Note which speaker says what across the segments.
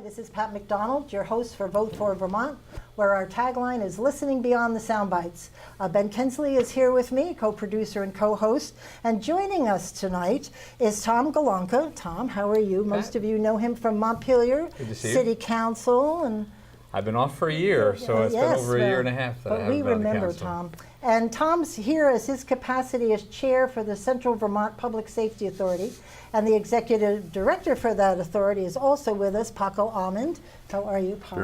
Speaker 1: This is Pat McDonald, your host for Vote for Vermont, where our tagline is listening beyond the sound bites. Ben Kinsley is here with me, co-producer and co-host, and joining us tonight is Tom Golonka. Tom, how are you? Most of you know him from Montpelier City Council. And
Speaker 2: I've been off for a year, so it's been over a year and a half that I haven't been on the council. But we remember Tom.
Speaker 1: And Tom's here as his capacity as chair for the Central Vermont Public Safety Authority, and the executive director for that authority is also with us, Paco Almond. How are you, Paco?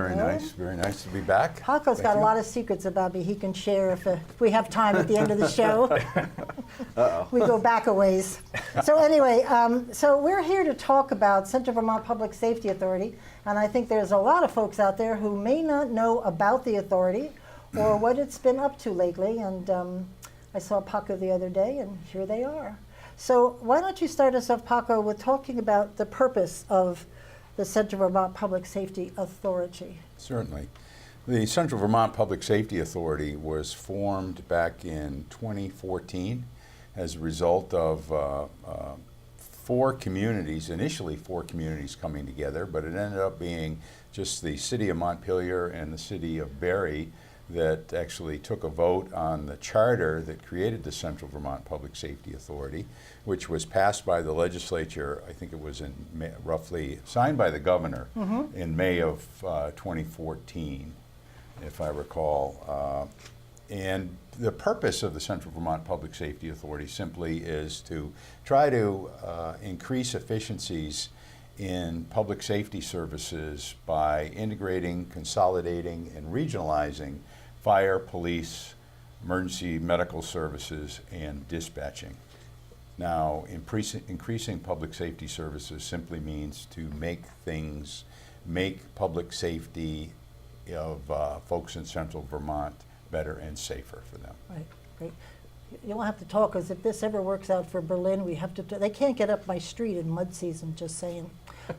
Speaker 3: Very nice to be back.
Speaker 1: Paco's got a lot of secrets about me he can share if we have time at the end of the show.
Speaker 3: Uh-oh.
Speaker 1: We go back a ways. So anyway, so we're here to talk about Central Vermont Public Safety Authority, and I think there's a lot of folks out there who may not know about the authority or what it's been up to lately, and I saw Paco the other day, and here they are. So why don't you start us off, Paco, with talking about the purpose of the Central Vermont Public Safety Authority?
Speaker 3: Certainly. The Central Vermont Public Safety Authority was formed back in 2014 as a result of initially four communities coming together, but it ended up being just the city of Montpelier and the city of Barre that actually took a vote on the charter that created the Central Vermont Public Safety Authority, which was passed by the legislature. I think it was in roughly signed by the governor in May of 2014, if I recall. And the purpose of the Central Vermont Public Safety Authority simply is to try to increase efficiencies in public safety services by integrating, consolidating, and regionalizing fire, police, emergency medical services, and dispatching. Now, increasing public safety services simply means to make public safety of folks in Central Vermont better and safer for them.
Speaker 1: Right, great. You'll have to talk, because if this ever works out for Berlin, we have to. They can't get up my street in mud season. Just saying,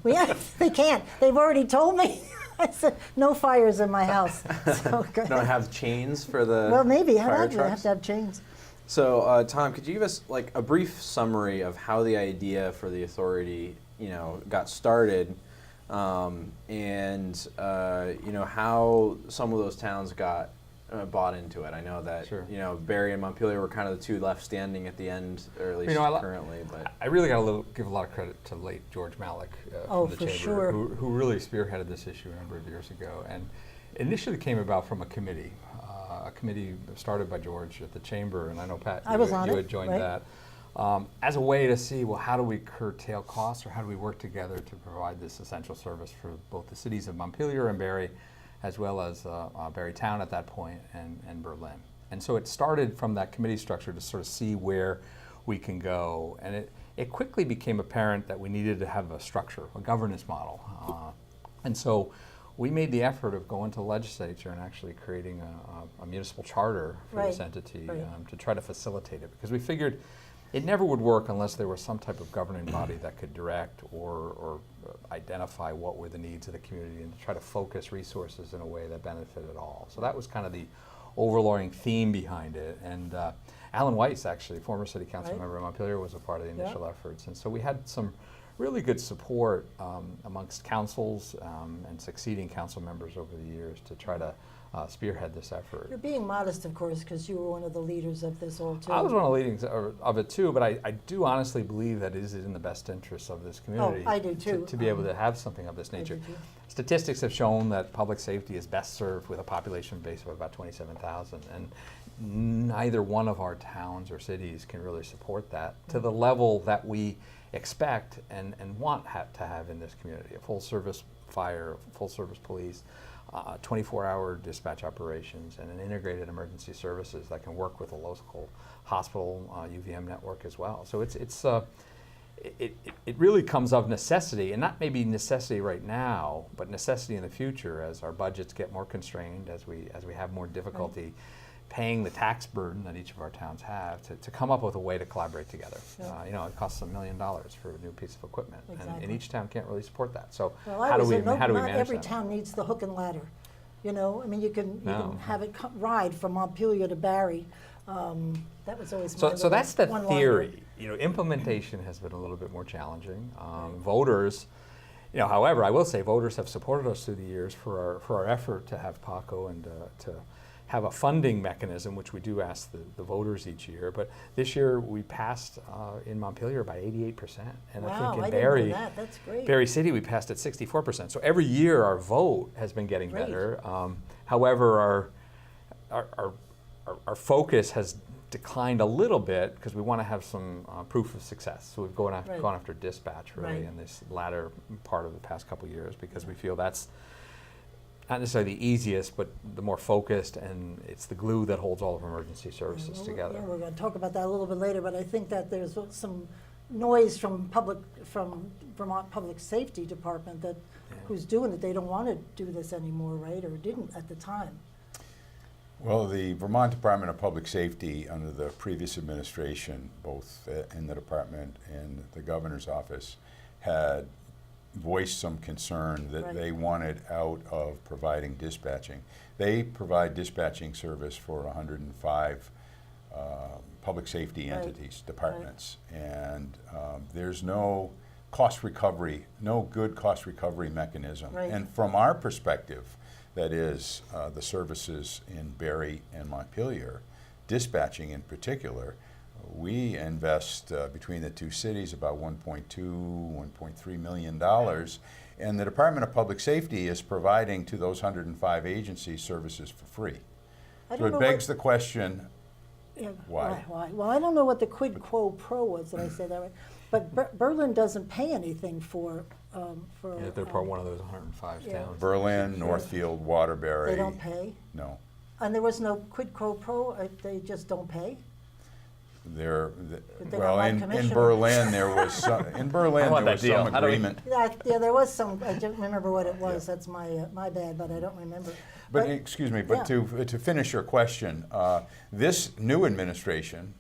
Speaker 1: they can't. They've already told me. I said no fires in my house. So
Speaker 4: don't have chains for the
Speaker 1: well, maybe
Speaker 4: fire
Speaker 1: I
Speaker 4: trucks?
Speaker 1: have to have chains.
Speaker 4: So, Tom, could you give us like a brief summary of how the idea for the authority, got started, and how some of those towns got bought into it? I know that Barre and Montpelier were kind of the two left standing at the end, or at least currently. But
Speaker 2: I really got to give a lot of credit to late George Malik from the
Speaker 1: for
Speaker 2: chamber,
Speaker 1: sure.
Speaker 2: who really spearheaded this issue a number of years ago, and initially came about from a committee started by George at the chamber, and I know Pat, you had joined that as a way to see, well, how do we curtail costs, or how do we work together to provide this essential service for both the cities of Montpelier and Barre, as well as Barre Town at that point, and Berlin. And so it started from that committee structure to sort of see where we can go. And it quickly became apparent that we needed to have a structure, a governance model. And so we made the effort of going to the legislature and actually creating a municipal charter for this entity to try to facilitate it. Because we figured it never would work unless there was some type of governing body that could direct or identify what were the needs of the community and to try to focus resources in a way that benefited all. So that was kind of the overlying theme behind it. And Alan Weiss, actually, former city council member of Montpelier, was a part of the initial efforts. And so we had some really good support amongst councils and succeeding council members over the years to try to spearhead this effort.
Speaker 1: You're being modest, of course, because you were one of the leaders of this all too.
Speaker 2: I was one of the leaders of it too, but I do honestly believe that it is in the best interest of this community.
Speaker 1: Oh, I do too.
Speaker 2: To be able to have something of this nature. Statistics have shown that public safety is best served with a population base of about 27,000, and neither one of our towns or cities can really support that to the level that we expect and want to have in this community. A full service fire, full service police, 24-hour dispatch operations, and an integrated emergency services that can work with a local hospital UVM network as well. So it really comes of necessity, and not maybe necessity right now, but necessity in the future as our budgets get more constrained, as we have more difficulty paying the tax burden that each of our towns have, to come up with a way to collaborate together. It costs $1 million for a new piece of equipment, and each town can't really support that. So how do we manage that?
Speaker 1: Not every town needs the hook and ladder. I mean, you can have it ride from Montpelier to Barre. That was always
Speaker 2: so that's the theory. Implementation has been a little bit more challenging. Voters However, I will say voters have supported us through the years for our effort to have PACO and to have a funding mechanism, which we do ask the voters each year. But this year we passed in Montpelier by 88%. And I think in
Speaker 1: Didn't know that. That's great.
Speaker 2: Berry City, we passed at 64%. So every year our vote has been getting better. However, our focus has declined a little bit because we want to have some proof of success. So we've gone after dispatch really in this latter part of the past couple of years, because we feel that's not necessarily the easiest, but the more focused, and it's the glue that holds all of emergency services together.
Speaker 1: Yeah, we're going to talk about that a little bit later, but I think that there's some noise from Vermont Public Safety Department that who's doing it. They don't want to do this anymore, right? Or didn't at the time.
Speaker 3: Well, the Vermont Department of Public Safety, under the previous administration, both in the department and the governor's office, had voiced some concern that they wanted out of providing dispatching. They provide dispatching service for 105 public safety entities, departments, and there's no cost recovery, no good cost recovery mechanism. And from our perspective, that is the services in Berry and Montpelier, dispatching in particular, we invest between the two cities about $1.2, $1.3 million, and the Department of Public Safety is providing to those 105 agencies services for free. So it begs the question, why?
Speaker 1: Well, I don't know what the quid quo pro was, did I say that right? But Berlin doesn't pay anything for
Speaker 2: they're part one of those 105 towns.
Speaker 3: Berlin, Northfield, Waterbury.
Speaker 1: They don't pay?
Speaker 3: No.
Speaker 1: And there was no quid quo pro? They just don't pay?
Speaker 3: In Berlin there was some, some agreement.
Speaker 1: Yeah, there was some. I don't remember what it was. That's my bad, but I don't remember.
Speaker 3: But excuse me. But to finish your question, this new administration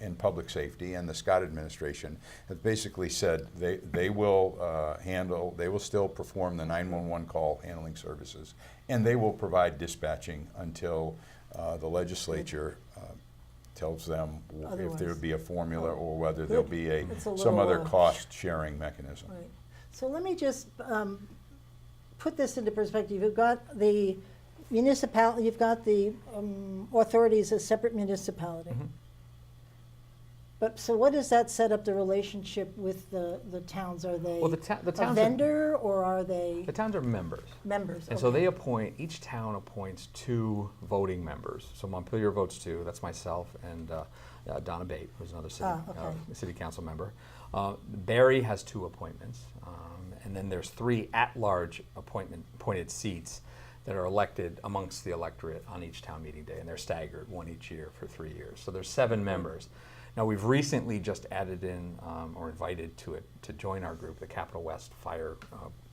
Speaker 3: in public safety and the Scott administration have basically said they will they will still perform the 911 call handling services, and they will provide dispatching until the legislature tells them if there will be a formula or whether there'll be some other cost-sharing mechanism.
Speaker 1: Right. So let me just put this into perspective. You've got the municipality, you've got the authorities as separate municipality.
Speaker 2: Mm-hmm.
Speaker 1: But so what does that set up the relationship with the towns? Are they
Speaker 2: the towns
Speaker 1: a vendor or are they?
Speaker 2: The towns are members.
Speaker 1: Members.
Speaker 2: And so they appoint, each town appoints 2 voting members. So Montpelier votes 2, that's myself and Donna Bate, who's another city council member. Berry has 2 appointments, and then there's 3 at-large appointed seats that are elected amongst the electorate on each town meeting day, and they're staggered, 1 each year for 3 years. So there's 7 members. Now we've recently just added in or invited to join our group, the Capital West Fire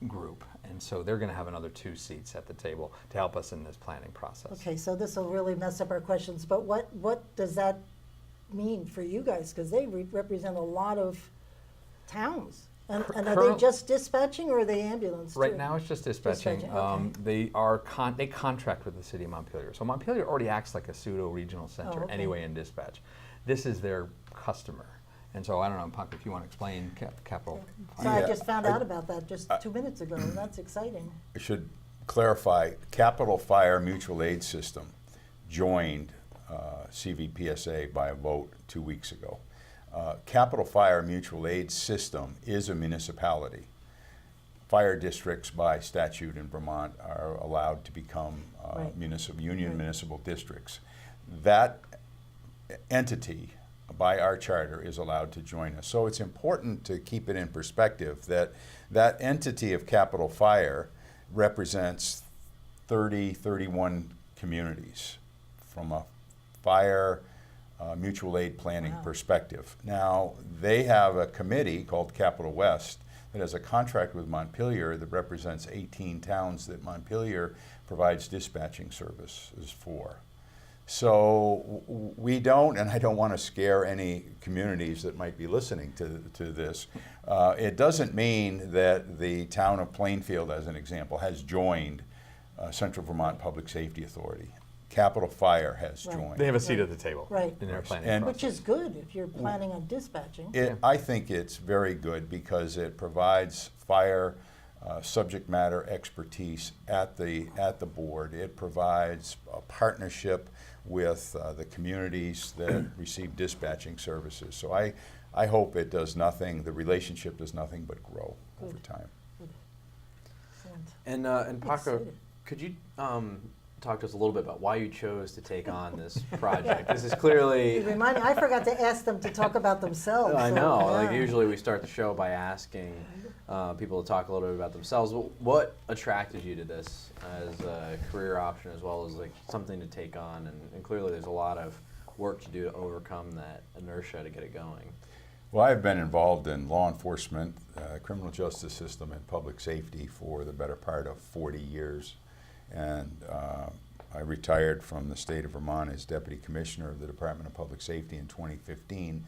Speaker 2: Group, and so they're going to have another 2 seats at the table to help us in this planning process.
Speaker 1: Okay, so this will really mess up our questions, but what does that mean for you guys? Because they represent a lot of towns. And are they just dispatching or are they ambulance too?
Speaker 2: Right now it's just dispatching. They contract with the city of Montpelier. So Montpelier already acts like a pseudo-regional center anyway in dispatch. This is their customer. And so I don't know, Puck, if you want to explain Capital.
Speaker 1: So I just found out about that just 2 minutes ago. That's exciting.
Speaker 3: I should clarify, Capital Fire Mutual Aid System joined CVPSA by a vote 2 weeks ago. Capital Fire Mutual Aid System is a municipality. Fire districts by statute in Vermont are allowed to become municipal districts. That entity by our charter is allowed to join us. So it's important to keep it in perspective that that entity of Capital Fire represents 31 communities from a fire mutual aid planning perspective. Now, they have a committee called Capital West that has a contract with Montpelier that represents 18 towns that Montpelier provides dispatching services for. So we don't, and I don't want to scare any communities that might be listening to this, it doesn't mean that the town of Plainfield, as an example, has joined Central Vermont Public Safety Authority. Capital Fire has joined.
Speaker 2: They have a seat at the table in their planning process.
Speaker 1: Which is good if you're planning on dispatching.
Speaker 3: I think it's very good because it provides fire subject matter expertise at the board. It provides a partnership with the communities that receive dispatching services. So I hope it does nothing, the relationship does nothing but grow over time.
Speaker 4: And Paco, could you talk to us a little bit about why you chose to take on this project? This is clearly...
Speaker 1: You remind me, I forgot to ask them to talk about themselves.
Speaker 4: I know.
Speaker 1: So, yeah.
Speaker 4: Like usually we start the show by asking people to talk a little bit about themselves. What attracted you to this as a career option, as well as like something to take on? And clearly there's a lot of work to do to overcome that inertia to get it going.
Speaker 3: Well, I've been involved in law enforcement, criminal justice system, and public safety for the better part of 40 years. And I retired from the state of Vermont as Deputy Commissioner of the Department of Public Safety in 2015.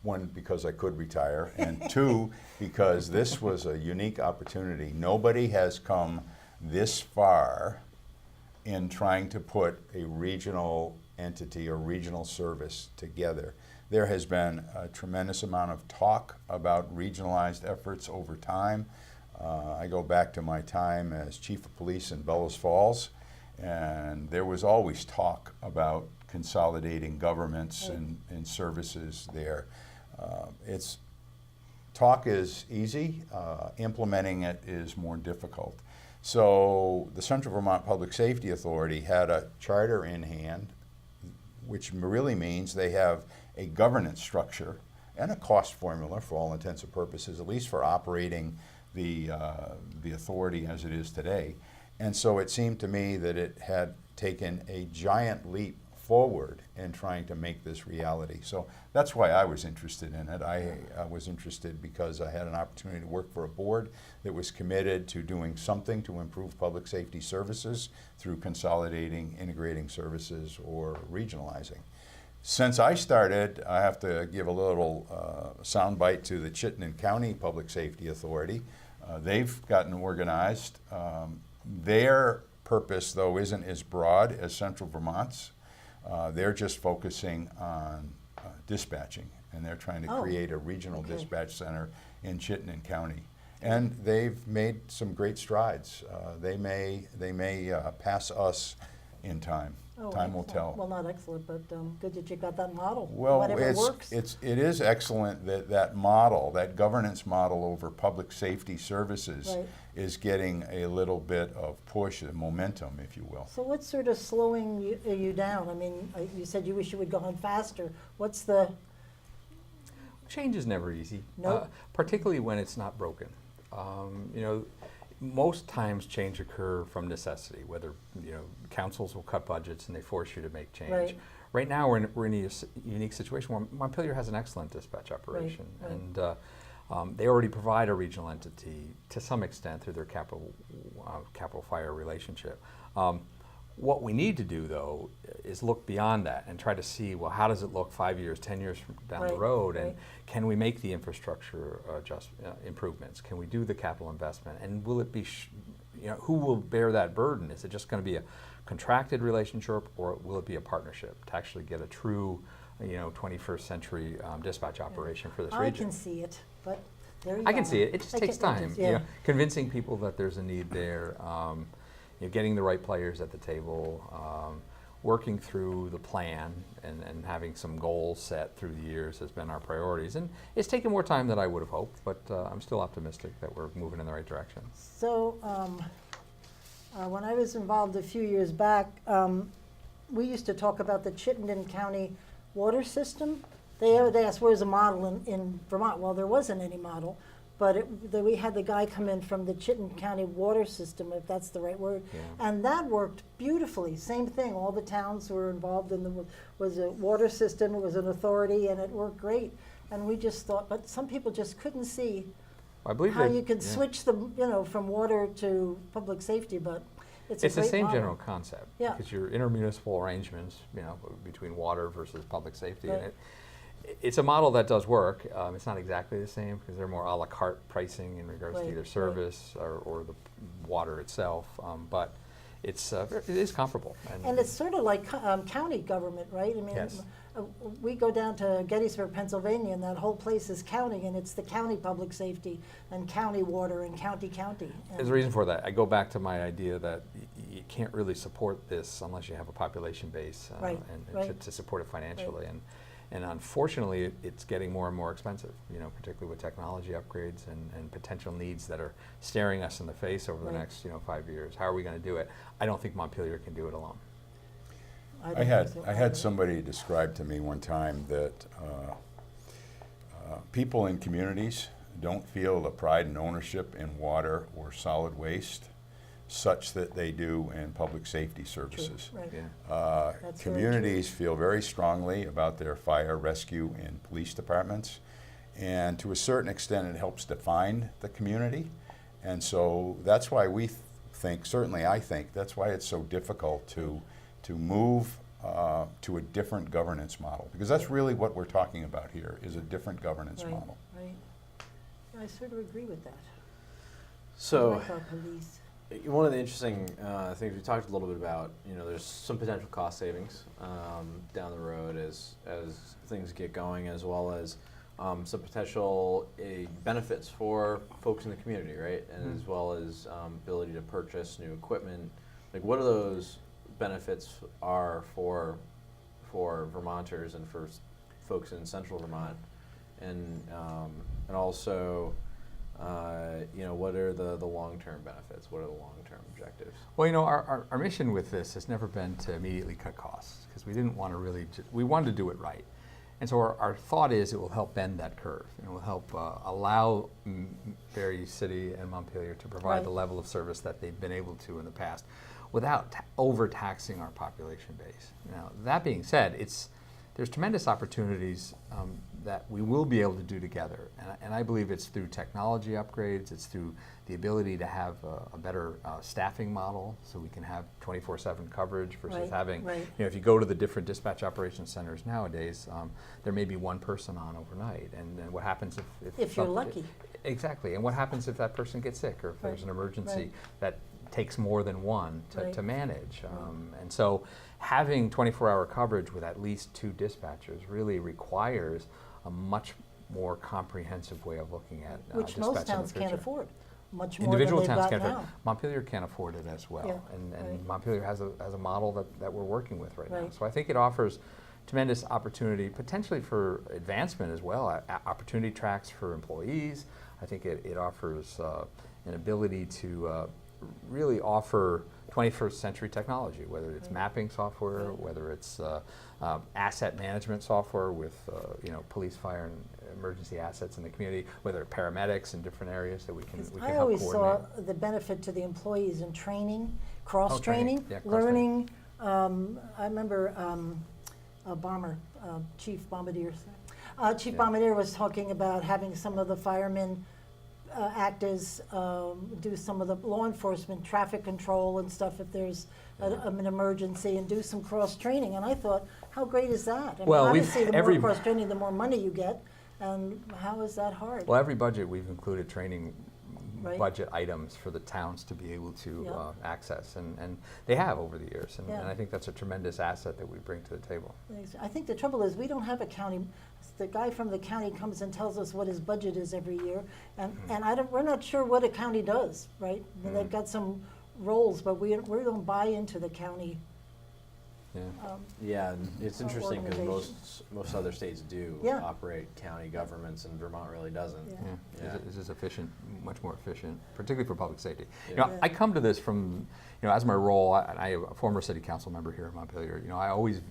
Speaker 3: One, because I could retire, and two, because this was a unique opportunity. Nobody has come this far in trying to put a regional entity or regional service together. There has been a tremendous amount of talk about regionalized efforts over time. I go back to my time as Chief of Police in Bellows Falls, and there was always talk about consolidating governments and services there. Talk is easy, implementing it is more difficult. So the Central Vermont Public Safety Authority had a charter in hand, which really means they have a governance structure and a cost formula for all intents and purposes, at least for operating the authority as it is today. And so it seemed to me that it had taken a giant leap forward in trying to make this reality. So that's why I was interested in it. I was interested because I had an opportunity to work for a board that was committed to doing something to improve public safety services through consolidating, integrating services, or regionalizing. Since I started, I have to give a little soundbite to the Chittenden County Public Safety Authority. They've gotten organized. Their purpose, though, isn't as broad as Central Vermont's. They're just focusing on dispatching, and they're trying to create a regional dispatch center in Chittenden County. And they've made some great strides. They may pass us in time. Time will tell.
Speaker 1: Well, not excellent, but good that you got that model.
Speaker 3: Well,
Speaker 1: whatever works.
Speaker 3: it is excellent that model, that governance model over public safety services is getting a little bit of push and momentum, if you will.
Speaker 1: So what's sort of slowing you down? I mean, you said you wish you would go on faster. What's the...
Speaker 2: Change is never easy,
Speaker 1: particularly
Speaker 2: when it's not broken. You know, most times change occur from necessity, whether, you know, councils will cut budgets and they force you to make change. Right now we're in a unique situation where Montpelier has an excellent dispatch operation, and they already provide a regional entity to some extent through their capital fire relationship. What we need to do, though, is look beyond that and try to see, well, how does it look 5 years, 10 years from down the road, and can we make the infrastructure improvements? Can we do the capital investment? And will it be, you know, who will bear that burden? Is it just going to be a contracted relationship, or will it be a partnership to actually get a true, you know, 21st century dispatch operation for this region?
Speaker 1: I can see it, but there you
Speaker 2: I can see it. It just takes time. You know, convincing people that there's a need there. You know, getting the right players at the table, working through the plan, and having some goals set through the years has been our priorities. And it's taken more time than I would have hoped, but I'm still optimistic that we're moving in the right direction.
Speaker 1: So when I was involved a few years back, we used to talk about the Chittenden County water system. They asked, where's a model in Vermont? Well, there wasn't any model. But we had the guy come in from the Chittenden County water system, if that's the right word, and that worked beautifully. Same thing, all the towns were involved in was a water system, it was an authority, and it worked great. And we just thought, but some people just couldn't see how you could switch them, you know, from water to public safety, but it's a great
Speaker 2: the same
Speaker 1: model.
Speaker 2: General concept, because your intermunicipal arrangements, you know, between water versus public safety, and it's a model that does work. It's not exactly the same because they're more a la carte pricing in regards to either service or the water itself. But it is comparable.
Speaker 1: And it's sort of like county government, right? I mean,
Speaker 2: Yes.
Speaker 1: we go down to Gettysburg, Pennsylvania, and that whole place is county, and it's the county public safety and county water and county.
Speaker 2: There's a reason for that. I go back to my idea that you can't really support this unless you have a population base
Speaker 1: Right,
Speaker 2: and
Speaker 1: right.
Speaker 2: to support it financially. And unfortunately, it's getting more and more expensive, particularly with technology upgrades and potential needs that are staring us in the face over the
Speaker 1: Right.
Speaker 2: next 5 years. How are we going to do it? I don't think Montpelier can do it alone.
Speaker 1: don't
Speaker 3: I had
Speaker 1: think so
Speaker 3: I had
Speaker 1: either.
Speaker 3: somebody describe to me one time that people in communities don't feel the pride and ownership in water or solid waste such that they do in public safety services.
Speaker 1: Right.
Speaker 2: Yeah.
Speaker 1: That's very
Speaker 3: Communities feel very strongly about their fire, rescue, and police departments, and to a certain extent it helps define the community. And so that's why we think, certainly I think, that's why it's so difficult to move to a different governance model, because that's really what we're talking about here, is a different governance
Speaker 1: Right,
Speaker 3: model.
Speaker 1: right. Yeah, I sort of agree with that.
Speaker 4: So,
Speaker 1: I like our police.
Speaker 4: one of the interesting things we talked a little bit about, there's some potential cost savings down the road as things get going, as well as some potential benefits for folks in the community, right? And as well as ability to purchase new equipment. Like, what are those benefits are for Vermonters and for folks in Central Vermont, and also, what are the long-term benefits? What are the long-term objectives?
Speaker 2: Well, our mission with this has never been to immediately cut costs, because we didn't want to really, we wanted to do it right. And so our thought is it will help bend that curve, and it will help allow Berry City and Montpelier to provide
Speaker 1: Right.
Speaker 2: the level of service that they've been able to in the past without overtaxing our population base. Now, that being said, there's tremendous opportunities that we will be able to do together. And I believe it's through technology upgrades, it's through the ability to have a better staffing model, so we can have 24/7 coverage versus
Speaker 1: Right,
Speaker 2: having,
Speaker 1: right.
Speaker 2: if you go to the different dispatch operations centers nowadays, there may be one person on overnight. And then what happens
Speaker 1: If you're lucky.
Speaker 2: Exactly. And what happens if that person gets sick, or if there's an
Speaker 1: Right,
Speaker 2: emergency
Speaker 1: right.
Speaker 2: that takes more than one
Speaker 1: Right.
Speaker 2: to manage? And so having 24-hour coverage with at least 2 dispatchers really requires a much more comprehensive way of looking at
Speaker 1: Which
Speaker 2: dispatch in
Speaker 1: most
Speaker 2: the
Speaker 1: towns can't
Speaker 2: future.
Speaker 1: afford, much more
Speaker 2: Individual
Speaker 1: than they've
Speaker 2: towns
Speaker 1: got
Speaker 2: can't
Speaker 1: now.
Speaker 2: afford. Montpelier can't afford it as well,
Speaker 1: Yeah,
Speaker 2: and
Speaker 1: right.
Speaker 2: Montpelier has a model that we're working with right now.
Speaker 1: Right.
Speaker 2: So I think it offers tremendous opportunity, potentially for advancement as well, opportunity tracks for employees. I think it offers an ability to really offer 21st century technology, whether it's
Speaker 1: Right.
Speaker 2: mapping software,
Speaker 1: Right.
Speaker 2: whether it's asset management software with police, fire, and emergency assets in the community, whether paramedics in different areas that we can
Speaker 1: I
Speaker 2: help
Speaker 1: always
Speaker 2: coordinate.
Speaker 1: saw the benefit to the employees in training, cross-training,
Speaker 2: yeah, cross-training.
Speaker 1: learning. I remember a bomber, Chief Bombardier. Chief Bombardier was talking about having some of the firemen act as, do some of the law enforcement, traffic control and stuff if there's an emergency, and do some cross-training. And I thought, how great is that? I mean,
Speaker 2: Well,
Speaker 1: obviously, the
Speaker 2: every-
Speaker 1: more cross-training, the more money you get. And how is that hard?
Speaker 2: Well, every budget, we've included training
Speaker 1: Right.
Speaker 2: budget items for the towns to be able to
Speaker 1: Yeah.
Speaker 2: access, and they have over the years, and
Speaker 1: Yeah.
Speaker 2: I think that's a tremendous asset that we bring to the table.
Speaker 1: I think the trouble is, we don't have a county, the guy from the county comes and tells us what his budget is every year, and we're not sure what a county does, right? I mean, they've got some roles, but we don't buy into the county.
Speaker 2: Yeah.
Speaker 4: Yeah, and it's interesting because
Speaker 1: organizations.
Speaker 4: most other states do
Speaker 1: Yeah.
Speaker 4: operate county governments, and Vermont really doesn't.
Speaker 1: Yeah.
Speaker 2: Yeah. This is efficient, much more efficient, particularly for public safety.
Speaker 4: Yeah.
Speaker 1: Yeah.
Speaker 2: I come to this from, as my role, I am a former city council member here in Montpelier.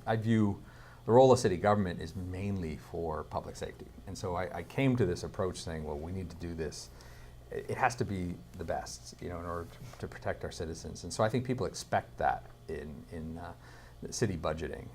Speaker 2: I view the role of city government is mainly for public safety. And so I came to this approach saying, well, we need to do this. It has to be the best, in order to protect our citizens. And so I think people expect that in city budgeting.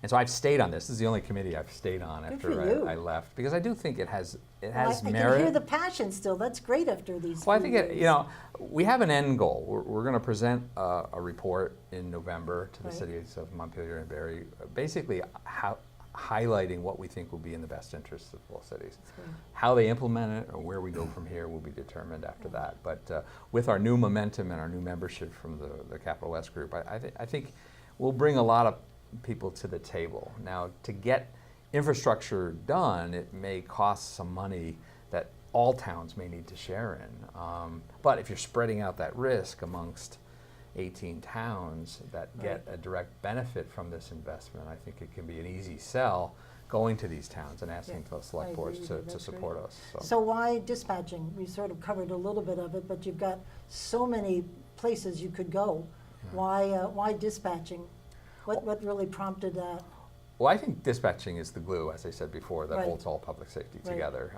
Speaker 2: And so I've stayed on this. This is the only committee I've stayed on
Speaker 1: Good
Speaker 2: after
Speaker 1: for you.
Speaker 2: I left, because I do think it has
Speaker 1: I
Speaker 2: merit.
Speaker 1: can hear the passion still. That's great after these
Speaker 2: Well, I
Speaker 1: few
Speaker 2: think
Speaker 1: years.
Speaker 2: we have an end goal. We're going to present a report in November to the
Speaker 1: Right.
Speaker 2: cities of Montpelier and Berry, basically how highlighting what we think will be in the best interests of both cities.
Speaker 1: great.
Speaker 2: How they implement it or where we go from here will be determined after that. But with our new momentum and our new membership from the Capital West group, I think we'll bring a lot of people to the table. Now, to get infrastructure done, it may cost some money that all towns may need to share in. But if you're spreading out that risk amongst 18 towns that get a direct benefit from this investment, I think it can be an easy sell going to these towns and asking the
Speaker 1: I
Speaker 2: select
Speaker 1: agree
Speaker 2: boards
Speaker 1: with
Speaker 2: to
Speaker 1: you. That's
Speaker 2: support
Speaker 1: great.
Speaker 2: us.
Speaker 1: So why dispatching? We sort of covered a little bit of it, but you've got so many places you could go. Why dispatching? What really prompted that?
Speaker 2: Well, I think dispatching is the glue, as I said before, that
Speaker 1: Right.
Speaker 2: holds all public safety
Speaker 1: Right.
Speaker 2: together.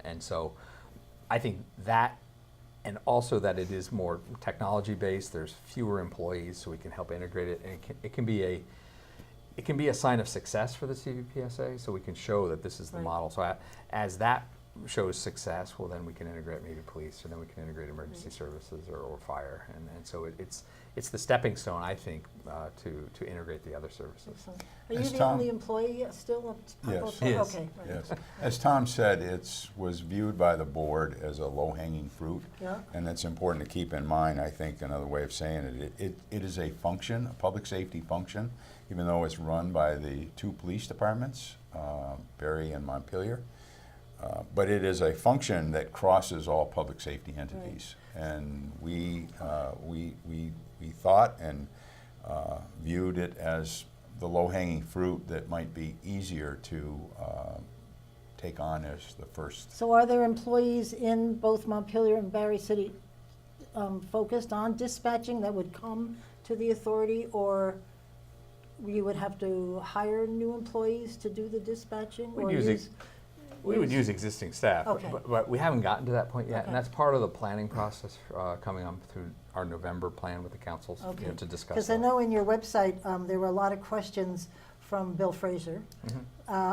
Speaker 2: And so I think that, and also that it is more technology-based, there's fewer employees, so we can help integrate it, and it can be a sign of success for the CVPSA, so we can show that this is the
Speaker 1: Right.
Speaker 2: model. So as that shows success, well, then we can integrate maybe police, or then we can integrate emergency services or fire, and so it's the stepping stone, I think, to integrate the other services.
Speaker 1: Excellent. Are you
Speaker 3: As
Speaker 1: the
Speaker 3: Tom-
Speaker 1: only employee still?
Speaker 3: Yes.
Speaker 2: He is.
Speaker 1: Okay. Right.
Speaker 3: Yes. As Tom said, it was viewed by the board as a low-hanging fruit.
Speaker 1: Yeah.
Speaker 3: And that's important to keep in mind. I think another way of saying it is a function, a public safety function, even though it's run by the two police departments, Barre and Montpelier. But it is a function that crosses all public safety entities. And we thought and viewed it as the low-hanging fruit that might be easier to take on as the first.
Speaker 1: So are there employees in both Montpelier and Barre City focused on dispatching that would come to the authority, or you would have to hire new employees to do the dispatching?
Speaker 2: We'd
Speaker 1: or
Speaker 2: use We would
Speaker 1: use-
Speaker 2: use existing staff,
Speaker 1: Okay.
Speaker 2: but we haven't gotten to that point yet,
Speaker 1: Okay.
Speaker 2: and that's part of the planning process coming up through our November plan with the councils,
Speaker 1: Okay.
Speaker 2: to discuss
Speaker 1: Because I
Speaker 2: that.
Speaker 1: know in your website, there were a lot of questions from Bill Fraser
Speaker 2: Mhm.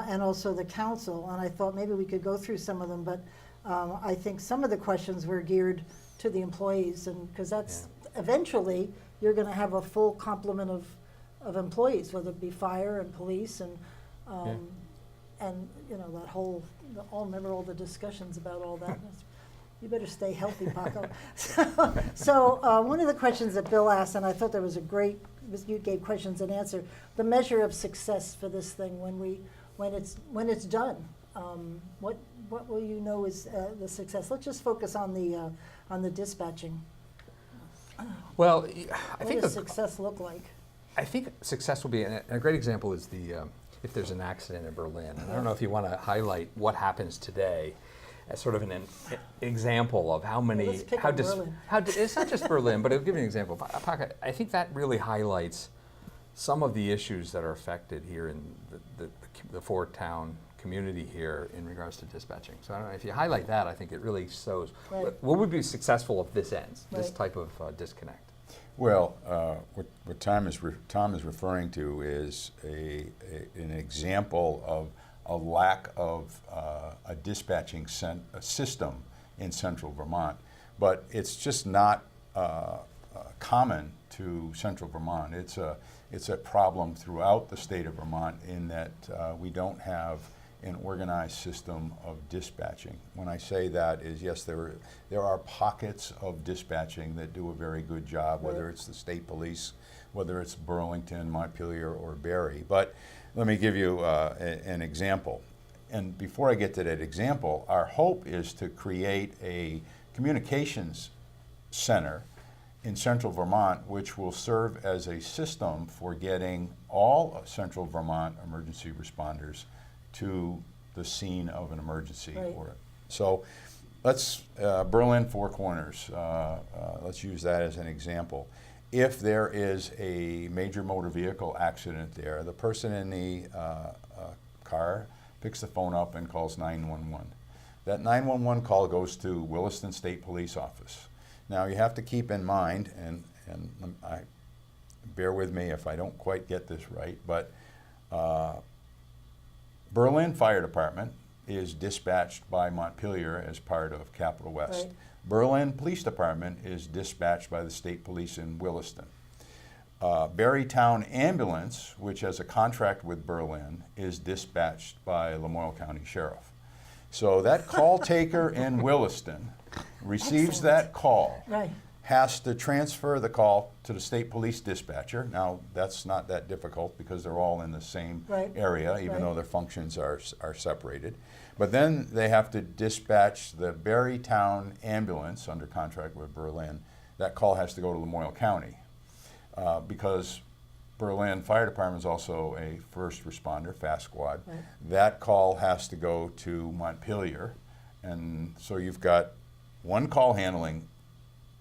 Speaker 1: and also the council, and I thought maybe we could go through some of them, but I think some of the questions were geared to the employees, and, because that's, eventually, you're gonna have a full complement of employees, whether it be fire and police and, and, you know, that whole, remember all the discussions about all that? You better stay healthy, Paco. So one of the questions that Bill asked, and I thought that was a great, you gave questions and answer, the measure of success for this thing when it's done. What will you know is the success? Let's just focus on the dispatching.
Speaker 2: Well, I
Speaker 1: What
Speaker 2: think
Speaker 1: does success look like?
Speaker 2: I think success will be, and a great example is if there's an accident in Berlin. And I don't know if you want to highlight what happens today as sort of an example of how many,
Speaker 1: let's pick on Berlin.
Speaker 2: It's not just Berlin, but I'll give you an example. Paca, I think that really highlights some of the issues that are affected here in the four-town community here in regards to dispatching. So I don't know, if you highlight that, I think it really shows
Speaker 1: Right.
Speaker 2: what would be successful if this ends, this
Speaker 1: Right.
Speaker 2: type of disconnect.
Speaker 3: Well, what Tom is referring to is an example of a lack of a dispatching system in central Vermont, but it's just not common to central Vermont. It's a problem throughout the state of Vermont in that we don't have an organized system of dispatching. When I say that is, yes, there are pockets of dispatching that do a very good job, whether it's the state police, whether it's Burlington, Montpelier, or Barre. But let me give you an example. And before I get to that example, our hope is to create a communications center in central Vermont, which will serve as a system for getting all of central Vermont emergency responders to the scene of an emergency.
Speaker 1: Right.
Speaker 3: So let's, Berlin Four Corners, let's use that as an example. If there is a major motor vehicle accident there, the person in the car picks the phone up and calls 911. That 911 call goes to Williston State Police Office. Now you have to keep in mind, and bear with me if I don't quite get this right, but Berlin Fire Department is dispatched by Montpelier as part of Capital West.
Speaker 1: Right.
Speaker 3: Berlin Police Department is dispatched by the state police in Williston. Berrytown Ambulance, which has a contract with Berlin, is dispatched by Lamoille County Sheriff. So that call taker in Williston receives
Speaker 1: Excellent.
Speaker 3: that call,
Speaker 1: Right.
Speaker 3: has to transfer the call to the state police dispatcher. Now, that's not that difficult because they're all in the same
Speaker 1: Right.
Speaker 3: area, even
Speaker 1: Right.
Speaker 3: though their functions are separated. But then they have to dispatch the Berrytown Ambulance under contract with Berlin. That call has to go to Lamoille County because Berlin Fire Department is also a first responder, fast squad.
Speaker 1: Right.
Speaker 3: That call has to go to Montpelier. And so you've got one call handling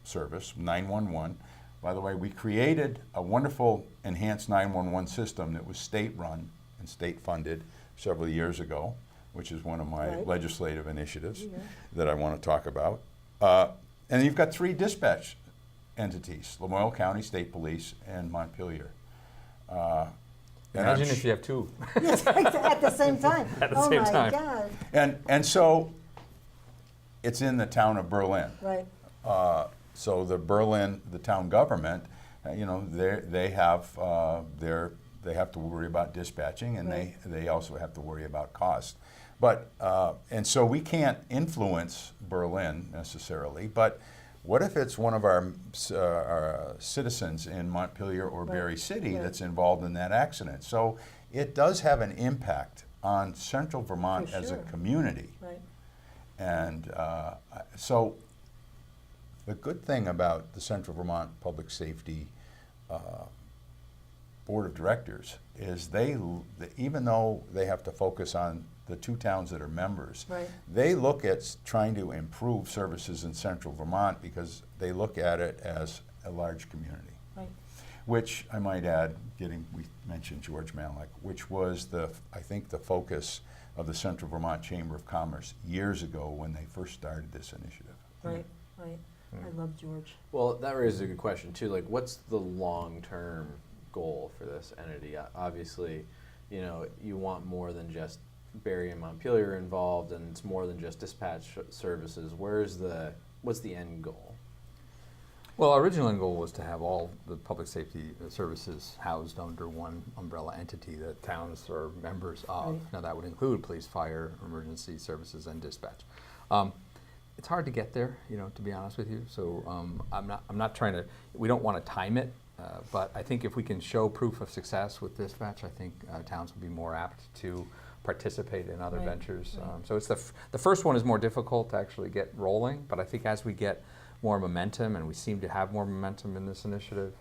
Speaker 3: service, 911. By the way, we created a wonderful enhanced 911 system that was state-run and state-funded several years ago, which is one of my
Speaker 1: Right.
Speaker 3: legislative initiatives
Speaker 1: Yeah.
Speaker 3: that I want to talk about. And you've got 3 dispatch entities, Lamoille County State Police and Montpelier. And I'm
Speaker 2: Imagine
Speaker 3: sh-
Speaker 2: if you have 2.
Speaker 1: At the same time.
Speaker 2: At the
Speaker 1: Oh
Speaker 2: same
Speaker 1: my
Speaker 2: time.
Speaker 1: God.
Speaker 3: And so it's in the town of Berlin.
Speaker 1: Right.
Speaker 3: So the Berlin, the town government, they have to worry about dispatching, and
Speaker 1: Right.
Speaker 3: they also have to worry about cost. But and so we can't influence Berlin necessarily. But what if it's one of our citizens in Montpelier or
Speaker 1: Right.
Speaker 3: Berry City
Speaker 1: Right.
Speaker 3: that's involved in that accident? So it does have an impact on Central Vermont
Speaker 1: For
Speaker 3: as a
Speaker 1: sure.
Speaker 3: community.
Speaker 1: Right.
Speaker 3: And so the good thing about the Central Vermont Public Safety Board of Directors is even though they have to focus on the 2 towns that are members,
Speaker 1: Right.
Speaker 3: they look at trying to improve services in Central Vermont because they look at it as a large community.
Speaker 1: Right.
Speaker 3: Which I might add, we mentioned George Malik, which was I think the focus of the Central Vermont Chamber of Commerce years ago when they first started this initiative.
Speaker 1: Right. Right. I love George.
Speaker 4: Well, that raises a good question too. Like, what's the long-term goal for this entity? Obviously, you want more than just Berry and Montpelier involved, and it's more than just dispatch services. What's the end goal?
Speaker 2: Well, our original end goal was to have all the public safety services housed under one umbrella entity that towns are members of.
Speaker 1: Right.
Speaker 2: Now, that would include police, fire, emergency services, and dispatch. It's hard to get there, to be honest with you. So I'm not trying to. We don't want to time it, but I think if we can show proof of success with dispatch, I think towns will be more apt to participate in other
Speaker 1: Right.
Speaker 2: ventures.
Speaker 1: Right.
Speaker 2: So it's the first one is more difficult to actually get rolling, but I think as we get more momentum, and we seem to have more momentum in this initiative,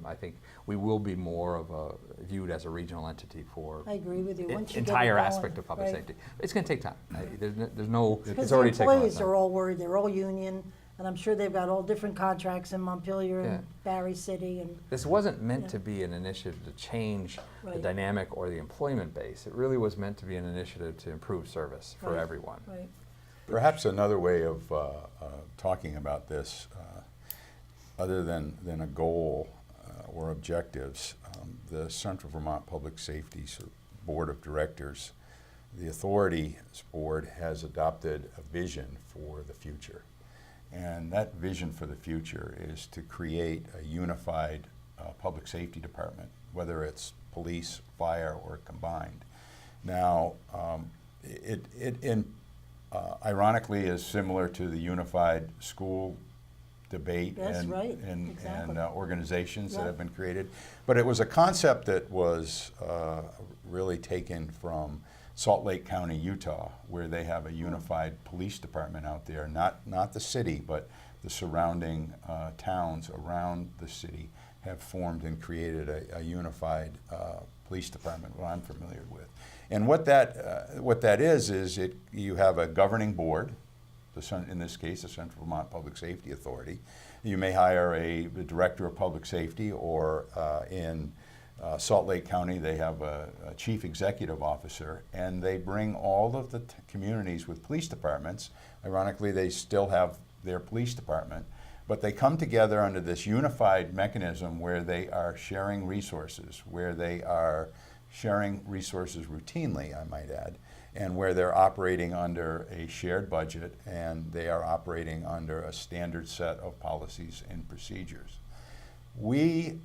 Speaker 2: I think we will be more of viewed as a regional entity for
Speaker 1: I agree with you. Once you get it
Speaker 2: entire
Speaker 1: going,
Speaker 2: aspect of public
Speaker 1: right.
Speaker 2: safety. It's going to take time. There's no.
Speaker 1: Because
Speaker 2: It's
Speaker 1: the
Speaker 2: already taken a lot of
Speaker 1: employees
Speaker 2: time.
Speaker 1: are all worried, they're all union, and I'm sure they've got all different contracts in Montpelier
Speaker 2: Yeah.
Speaker 1: and Barry City and,
Speaker 2: This wasn't meant
Speaker 1: Yeah.
Speaker 2: to be an initiative to change the
Speaker 1: Right.
Speaker 2: dynamic or the employment base. It really was meant to be an initiative to improve service for
Speaker 1: Right.
Speaker 2: everyone.
Speaker 1: right,
Speaker 3: Perhaps another way of talking about this, other than a goal or objectives, the Central Vermont Public Safety Board of Directors, the authority's board has adopted a vision for the future. And that vision for the future is to create a unified public safety department, whether it's police, fire, or combined. Now, ironically is similar to the unified school debate
Speaker 1: That's
Speaker 3: and,
Speaker 1: right,
Speaker 3: and,
Speaker 1: exactly.
Speaker 3: and organizations that
Speaker 1: Yeah.
Speaker 3: have been created. But it was a concept that was really taken from Salt Lake County, Utah, where they have a unified police department out there, not the city, but the surrounding towns around the city have formed and created a unified police department, what I'm familiar with. And what that is you have a governing board, in this case, the Central Vermont Public Safety Authority. You may hire a director of public safety, or in Salt Lake County, they have a chief executive officer, and they bring all of the communities with police departments. Ironically, they still have their police department, but they come together under this unified mechanism where they are sharing resources, routinely, I might add, and where they're operating under a shared budget, and they are operating under a standard set of policies and procedures. We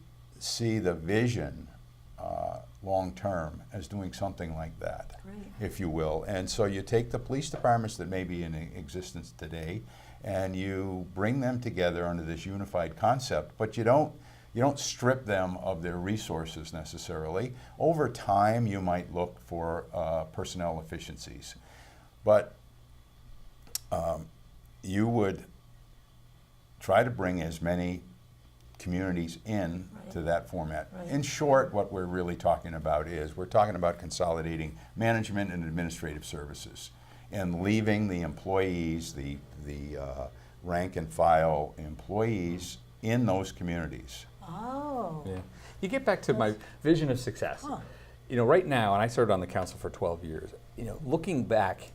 Speaker 3: see the vision long-term as doing something like that,
Speaker 1: Right.
Speaker 3: if you will. And so you take the police departments that may be in existence today and you bring them together under this unified concept, but you don't strip them of their resources necessarily. Over time, you might look for personnel efficiencies. But you would try to bring as many communities in
Speaker 1: Right.
Speaker 3: to that format.
Speaker 1: Right.
Speaker 3: In short, what we're really talking about is we're talking about consolidating management and administrative services and leaving the employees, the rank and file employees in those communities.
Speaker 1: Oh.
Speaker 2: Yeah. You get back to my vision of success.
Speaker 1: Huh.
Speaker 2: You know, right now, and I served on the council for 12 years, looking back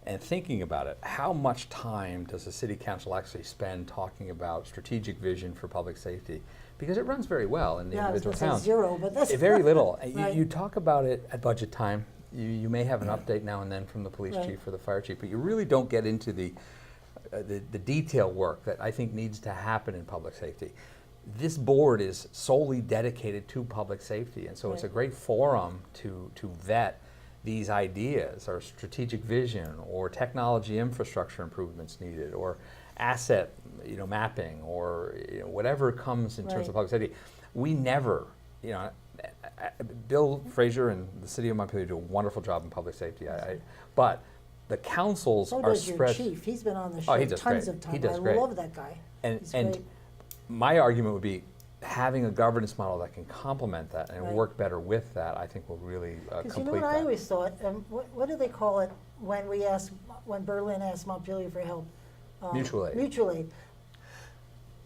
Speaker 2: and thinking about it, how much time does the city council actually spend talking about strategic vision for public safety? Because it runs very well in the
Speaker 1: Yeah, I was
Speaker 2: individual
Speaker 1: gonna
Speaker 2: towns.
Speaker 1: say 0, but that's
Speaker 2: Very little.
Speaker 1: Right.
Speaker 2: You talk about it at budget time. You may have an update now and then from the police
Speaker 1: Right.
Speaker 2: chief or the fire chief, but you really don't get into the detail work that I think needs to happen in public safety. This board is solely dedicated to public safety, and so it's a
Speaker 1: Right.
Speaker 2: great forum to vet these ideas or strategic vision or technology infrastructure improvements needed or asset mapping or whatever comes in terms
Speaker 1: Right.
Speaker 2: of public safety. We never, Bill Frazier and the city of Montpelier do a wonderful job in public safety, but the councils
Speaker 1: So
Speaker 2: are
Speaker 1: does your
Speaker 2: spread.
Speaker 1: chief. He's been on the
Speaker 2: Oh,
Speaker 1: show
Speaker 2: he does
Speaker 1: tons
Speaker 2: great.
Speaker 1: of times.
Speaker 2: He does
Speaker 1: I
Speaker 2: great.
Speaker 1: love that guy.
Speaker 2: And
Speaker 1: He's
Speaker 2: and
Speaker 1: great.
Speaker 2: my argument would be having a governance model that can complement that and
Speaker 1: Right.
Speaker 2: work better with that, I think will really
Speaker 1: Because you know
Speaker 2: complete
Speaker 1: what I
Speaker 2: that.
Speaker 1: always thought, what do they call it when Berlin asked Montpelier for help?
Speaker 2: Mutual aid.
Speaker 1: Mutual aid.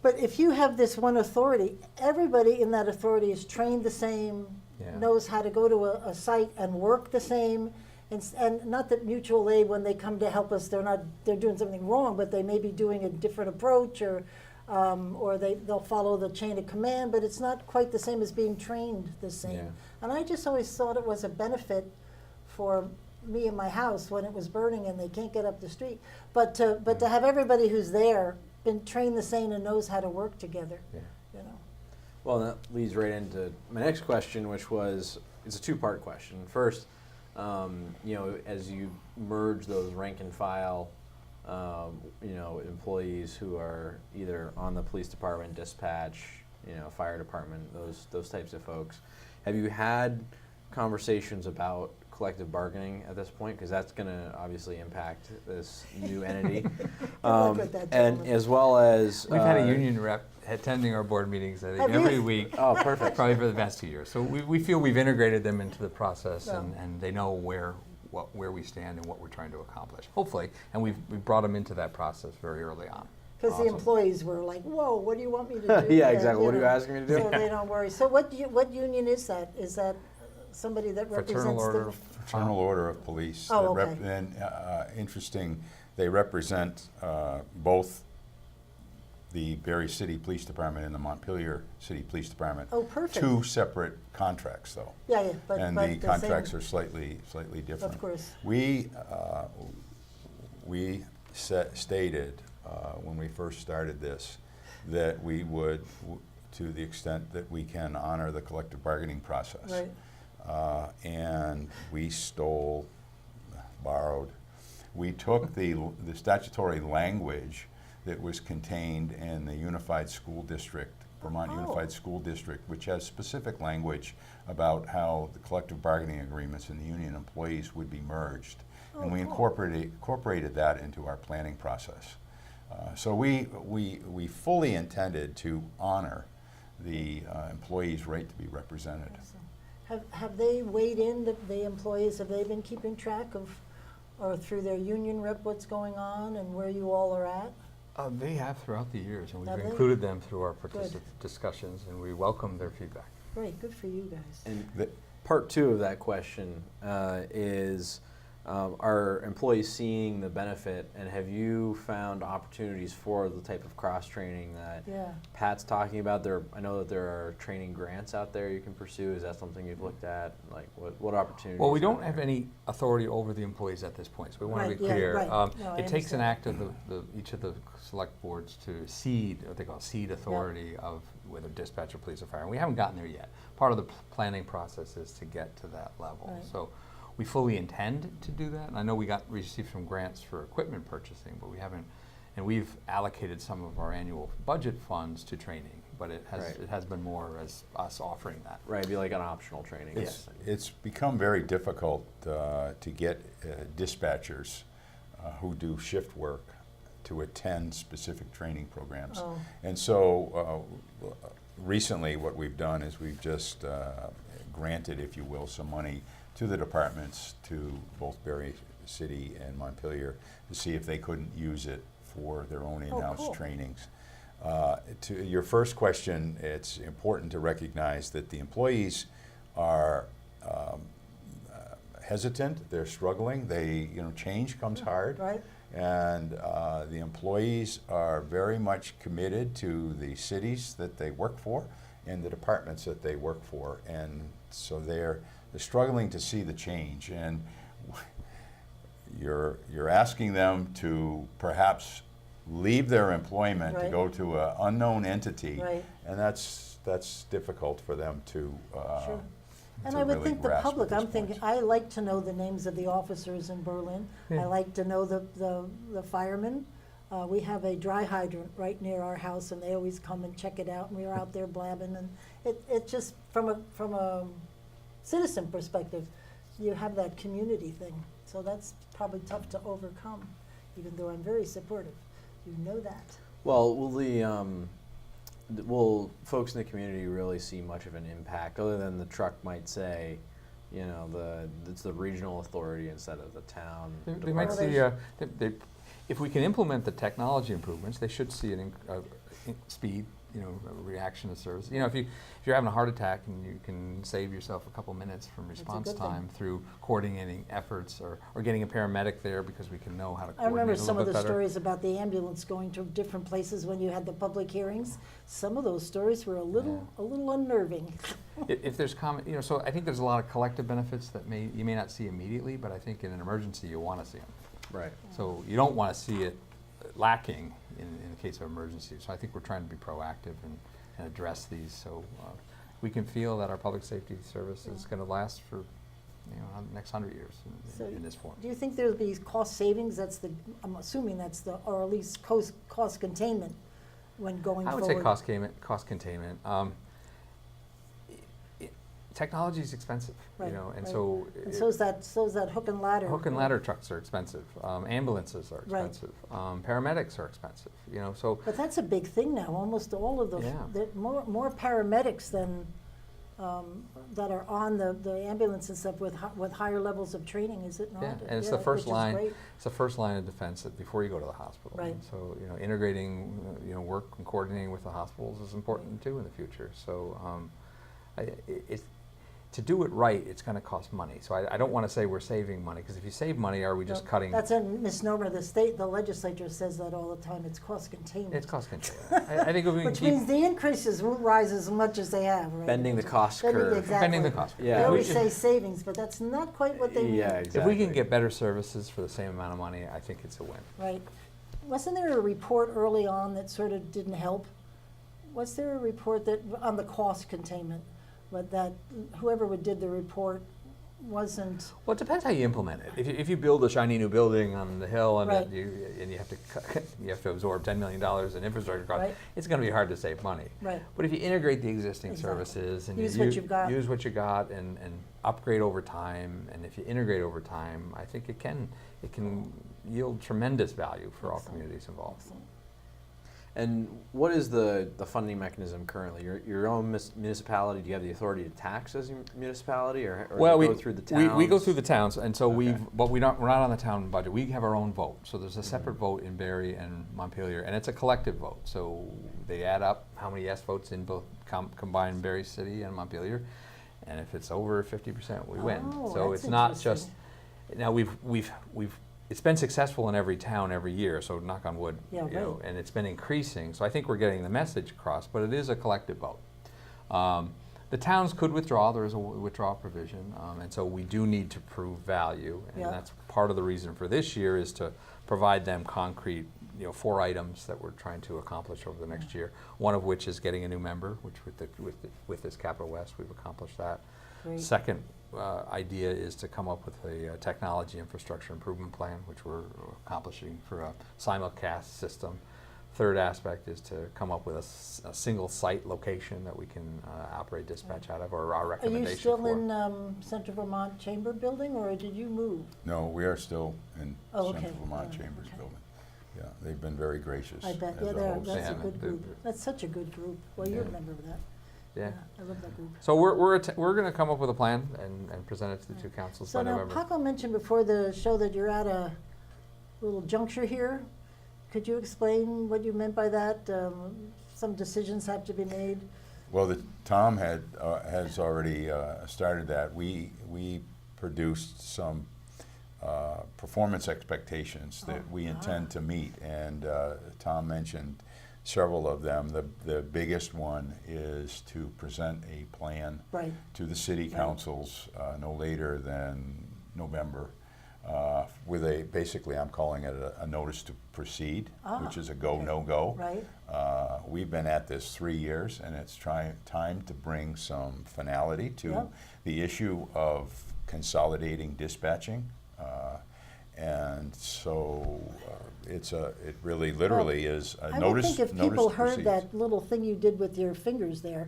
Speaker 1: But if you have this one authority, everybody in that authority is trained the same,
Speaker 2: Yeah.
Speaker 1: knows how to go to a site and work the same. And not that mutual aid, when they come to help us, they're doing something wrong, but they may be doing a different approach or they'll follow the chain of command, but it's not quite the same as being trained the same.
Speaker 2: Yeah.
Speaker 1: And I just always thought it was a benefit for me and my house when it was burning and they can't get up the street. But to have everybody who's there been trained the same and knows how to work together,
Speaker 2: Yeah.
Speaker 4: Well, that leads right into my next question, which was, it's a two-part question. First, as you merge those rank and file, employees who are either on the police department, dispatch, fire department, those types of folks, have you had conversations about collective bargaining at this point? Because that's going to obviously impact this new entity.
Speaker 1: luck with that,
Speaker 4: And
Speaker 1: gentlemen.
Speaker 4: as well as
Speaker 2: We've had a union rep attending our board meetings, I think,
Speaker 1: Have you?
Speaker 2: every week.
Speaker 4: Oh, perfect.
Speaker 2: Probably for the past 2 years. So we feel we've integrated them into the process
Speaker 1: Yeah.
Speaker 2: and they know where we stand and what we're trying to accomplish, hopefully. And we've brought them into that process very early on.
Speaker 1: Because the
Speaker 2: Awesome.
Speaker 1: employees were like, whoa, what do you want me to do?
Speaker 4: Yeah,
Speaker 1: And,
Speaker 4: exactly. What are you asking me to do?
Speaker 1: So they don't worry. So what union is that? Is that somebody that
Speaker 2: Fraternal
Speaker 1: represents
Speaker 2: order.
Speaker 1: the?
Speaker 3: Fraternal Order of Police.
Speaker 1: Oh,
Speaker 3: that
Speaker 1: okay.
Speaker 3: And interesting, they represent both the Barry City Police Department and the Montpelier City Police Department.
Speaker 1: Oh, perfect.
Speaker 3: Two separate contracts, though.
Speaker 1: Yeah, but
Speaker 3: And
Speaker 1: but
Speaker 3: the
Speaker 1: same-
Speaker 3: contracts are slightly different.
Speaker 1: Of course.
Speaker 3: We stated when we first started this that we would, to the extent that we can, honor the collective bargaining process.
Speaker 1: Right.
Speaker 3: And we borrowed. We took the statutory language that was contained in the Unified School District, Vermont
Speaker 1: Oh.
Speaker 3: Unified School District, which has specific language about how the collective bargaining agreements and the union employees would be merged. And we
Speaker 1: cool.
Speaker 3: incorporated that into our planning process. So we fully intended to honor the employees' right to be represented.
Speaker 1: Have they weighed in, the employees, have they been keeping track of, or through their union rep, what's going on and where you all are at?
Speaker 2: They have throughout the years, and
Speaker 1: Have
Speaker 2: we've
Speaker 1: they?
Speaker 2: included them through our
Speaker 1: Good.
Speaker 2: discussions, and we welcome their feedback.
Speaker 1: Great, good for you guys.
Speaker 4: And
Speaker 3: The-
Speaker 4: part two of that question is, Are employees seeing the benefit, and have you found opportunities for the type of cross-training that Pat's talking about? I know that there are training grants out there you can pursue. Is that something you've looked at? Like, what opportunities?
Speaker 2: Well, we don't have any authority over the employees at this point, so we want to be clear.
Speaker 1: No,
Speaker 2: it takes an act of each of the select boards to seed, what they call seed authority of whether dispatch or police or fire. And we haven't gotten there yet. Part of the planning process is to get to that level.
Speaker 1: Right.
Speaker 2: So we fully intend to do that. And I know we received some grants for equipment purchasing, but we haven't, and we've allocated some of our annual budget funds to training, but it has been more as us offering that.
Speaker 4: Right, it'd be like an optional training.
Speaker 3: It's become very difficult to get dispatchers who do shift work to attend specific training programs. And so recently what we've done is we've just granted, if you will, some money to the departments, to both Berry City and Montpelier, to see if they couldn't use it for their own in-house trainings. To your first question, it's important to recognize that the employees are hesitant, they're struggling, change comes hard.
Speaker 1: Right.
Speaker 3: And the employees are very much committed to the cities that they work for and the departments that they work for. And so they're struggling to see the change. And you're asking them to perhaps leave their employment to go to an unknown entity.
Speaker 1: Right.
Speaker 3: And that's difficult for them to
Speaker 1: Sure. And
Speaker 3: to
Speaker 1: I would
Speaker 3: really
Speaker 1: think the
Speaker 3: grasp
Speaker 1: public,
Speaker 3: at this
Speaker 1: I'm thinking,
Speaker 3: point.
Speaker 1: I like to know the names of the officers in Berlin. I like to know the firemen. We have a dry hydrant right near our house, and they always come and check it out, and we were out there blabbing, and it just, from a citizen perspective, you have that community thing. So that's probably tough to overcome, even though I'm very supportive. You know that.
Speaker 4: Well, will folks in the community really see much of an impact, other than the truck might say, it's the regional authority instead of the town?
Speaker 2: They might see, if we can implement the technology improvements, they should see speed, reaction to service. If you're having a heart attack and you can save yourself a couple minutes from response time through coordinating efforts or getting a paramedic there because we can know how to coordinate
Speaker 1: I remember
Speaker 2: a little
Speaker 1: some of
Speaker 2: bit
Speaker 1: the
Speaker 2: better.
Speaker 1: stories about the ambulance going to different places when you had the public hearings. Some of those stories were a little unnerving.
Speaker 2: If there's so I think there's a lot of collective benefits that you may not see immediately, but I think in an emergency you want to see them.
Speaker 4: Right.
Speaker 2: So you don't want to see it lacking in the case of emergency. So I think we're trying to be proactive and address these. So we can feel that our public safety service is going to last for the next 100 years in this form.
Speaker 1: Do you think there'll be cost savings? I'm assuming that's or at least cost containment when going forward.
Speaker 2: I would say cost containment. Technology is expensive, and so.
Speaker 1: And so is that hook and ladder.
Speaker 2: Hook and ladder trucks are expensive. Ambulances are expensive. Paramedics are expensive. So.
Speaker 1: But that's a big thing now. Almost all of more paramedics than that are on the ambulance and stuff with higher levels of training. Is it not?
Speaker 2: Yeah, and it's the first line. It's the first line of defense before you go to the hospital.
Speaker 1: Right.
Speaker 2: And so integrating work and coordinating with the hospitals is important too in the future. So to do it right, it's going to cost money. So I don't want to say we're saving money, because if you save money, are we just cutting?
Speaker 1: That's a misnomer. The legislature says that all the time. It's cost containment.
Speaker 2: It's cost containment. I think if we can
Speaker 1: Which means the increases won't rise as much as they have, right?
Speaker 4: Bending the cost curve.
Speaker 1: Exactly.
Speaker 2: Bending the cost curve.
Speaker 1: They always say savings, but that's not quite what they mean.
Speaker 4: Yeah, exactly.
Speaker 2: If we can get better services for the same amount of money, I think it's a win.
Speaker 1: Right. Wasn't there a report early on that sort of didn't help? Was there a report that on the cost containment? But that whoever did the report wasn't.
Speaker 2: Well, it depends how you implement it. If you build a shiny new building on the hill and you have to absorb $10 million in infrastructure costs, it's going to be hard to save money.
Speaker 1: Right.
Speaker 2: But if you integrate the existing services and
Speaker 1: use what you've got,
Speaker 2: and upgrade over time, and if you integrate over time, I think it can yield tremendous value for all communities involved.
Speaker 1: Excellent.
Speaker 4: And what is the funding mechanism currently? Your own municipality, do you have the authority to tax as a municipality, or do you go through the towns?
Speaker 2: We go through the towns, and so but we're not on the town budget. We have our own vote. So there's a separate vote in Berry and Montpelier, and it's a collective vote. So they add up how many yes votes in both combined Berry City and Montpelier, and if it's over 50%, we win. So
Speaker 1: that's
Speaker 2: it's not just.
Speaker 1: interesting.
Speaker 2: Now it's been successful in every town every year, so knock on wood,
Speaker 1: Yeah,
Speaker 2: you know,
Speaker 1: right.
Speaker 2: and it's been increasing. So I think we're getting the message across, but it is a collective vote. The towns could withdraw. There is a withdrawal provision, and so we do need to prove value, and
Speaker 1: Yeah.
Speaker 2: that's part of the reason for this year is to provide them concrete, 4 items that we're trying to accomplish over the next year. One of which is getting a new member, which with this Capital West we've accomplished that.
Speaker 1: Great.
Speaker 2: Second idea is to come up with a technology infrastructure improvement plan, which we're accomplishing for a simulcast system. Third aspect is to come up with a single site location that we can operate dispatch out of, or our
Speaker 1: Are
Speaker 2: recommendation
Speaker 1: you still
Speaker 2: for.
Speaker 1: in Central Vermont Chamber building, or did you move?
Speaker 3: No, we are still in
Speaker 1: Oh, okay.
Speaker 3: Central Vermont
Speaker 1: All right,
Speaker 3: Chambers
Speaker 1: okay.
Speaker 3: building. Yeah, they've been very gracious.
Speaker 1: I bet,
Speaker 3: as
Speaker 1: yeah,
Speaker 3: a host.
Speaker 1: that's a
Speaker 2: Yeah,
Speaker 1: good
Speaker 2: they're-
Speaker 1: group. That's such a good group. Well, you're a
Speaker 3: Yeah.
Speaker 1: member of that.
Speaker 2: Yeah.
Speaker 1: I love that group.
Speaker 2: So we're going to come up with a plan and present it to the 2 councils
Speaker 1: So
Speaker 2: by
Speaker 1: now,
Speaker 2: November.
Speaker 1: Paco mentioned before the show that you're at a little juncture here. Could you explain what you meant by that? Some decisions have to be made.
Speaker 3: Well, Tom has already started that. We produced some performance expectations that we intend to meet, and Tom mentioned several of them. The biggest one is to present a plan
Speaker 1: Right.
Speaker 3: to the city councils no later than November with basically I'm calling it a notice to proceed, which is a go,
Speaker 1: okay.
Speaker 3: no go.
Speaker 1: Right.
Speaker 3: We've been at this 3 years, and it's time to bring some finality to
Speaker 1: Yep.
Speaker 3: the issue of consolidating dispatching. And so it really literally is a
Speaker 1: I would
Speaker 3: notice.
Speaker 1: think if
Speaker 3: notice
Speaker 1: people
Speaker 3: to
Speaker 1: heard
Speaker 3: proceed.
Speaker 1: that little thing you did with your fingers there,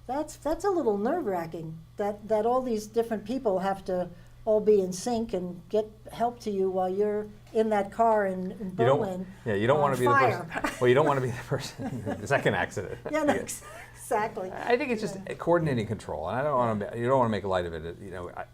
Speaker 1: that's a little nerve-wracking, that all these different people have to all be in sync and get help to you while you're in that car in
Speaker 2: You don't,
Speaker 1: Berlin.
Speaker 2: yeah, you don't
Speaker 1: on
Speaker 2: want to be
Speaker 1: fire.
Speaker 2: the person. Well, you don't want to be the person. The second accident.
Speaker 1: Yeah, no, exactly.
Speaker 2: I think it's just coordinating control, and I don't want to. You don't want to make light of it.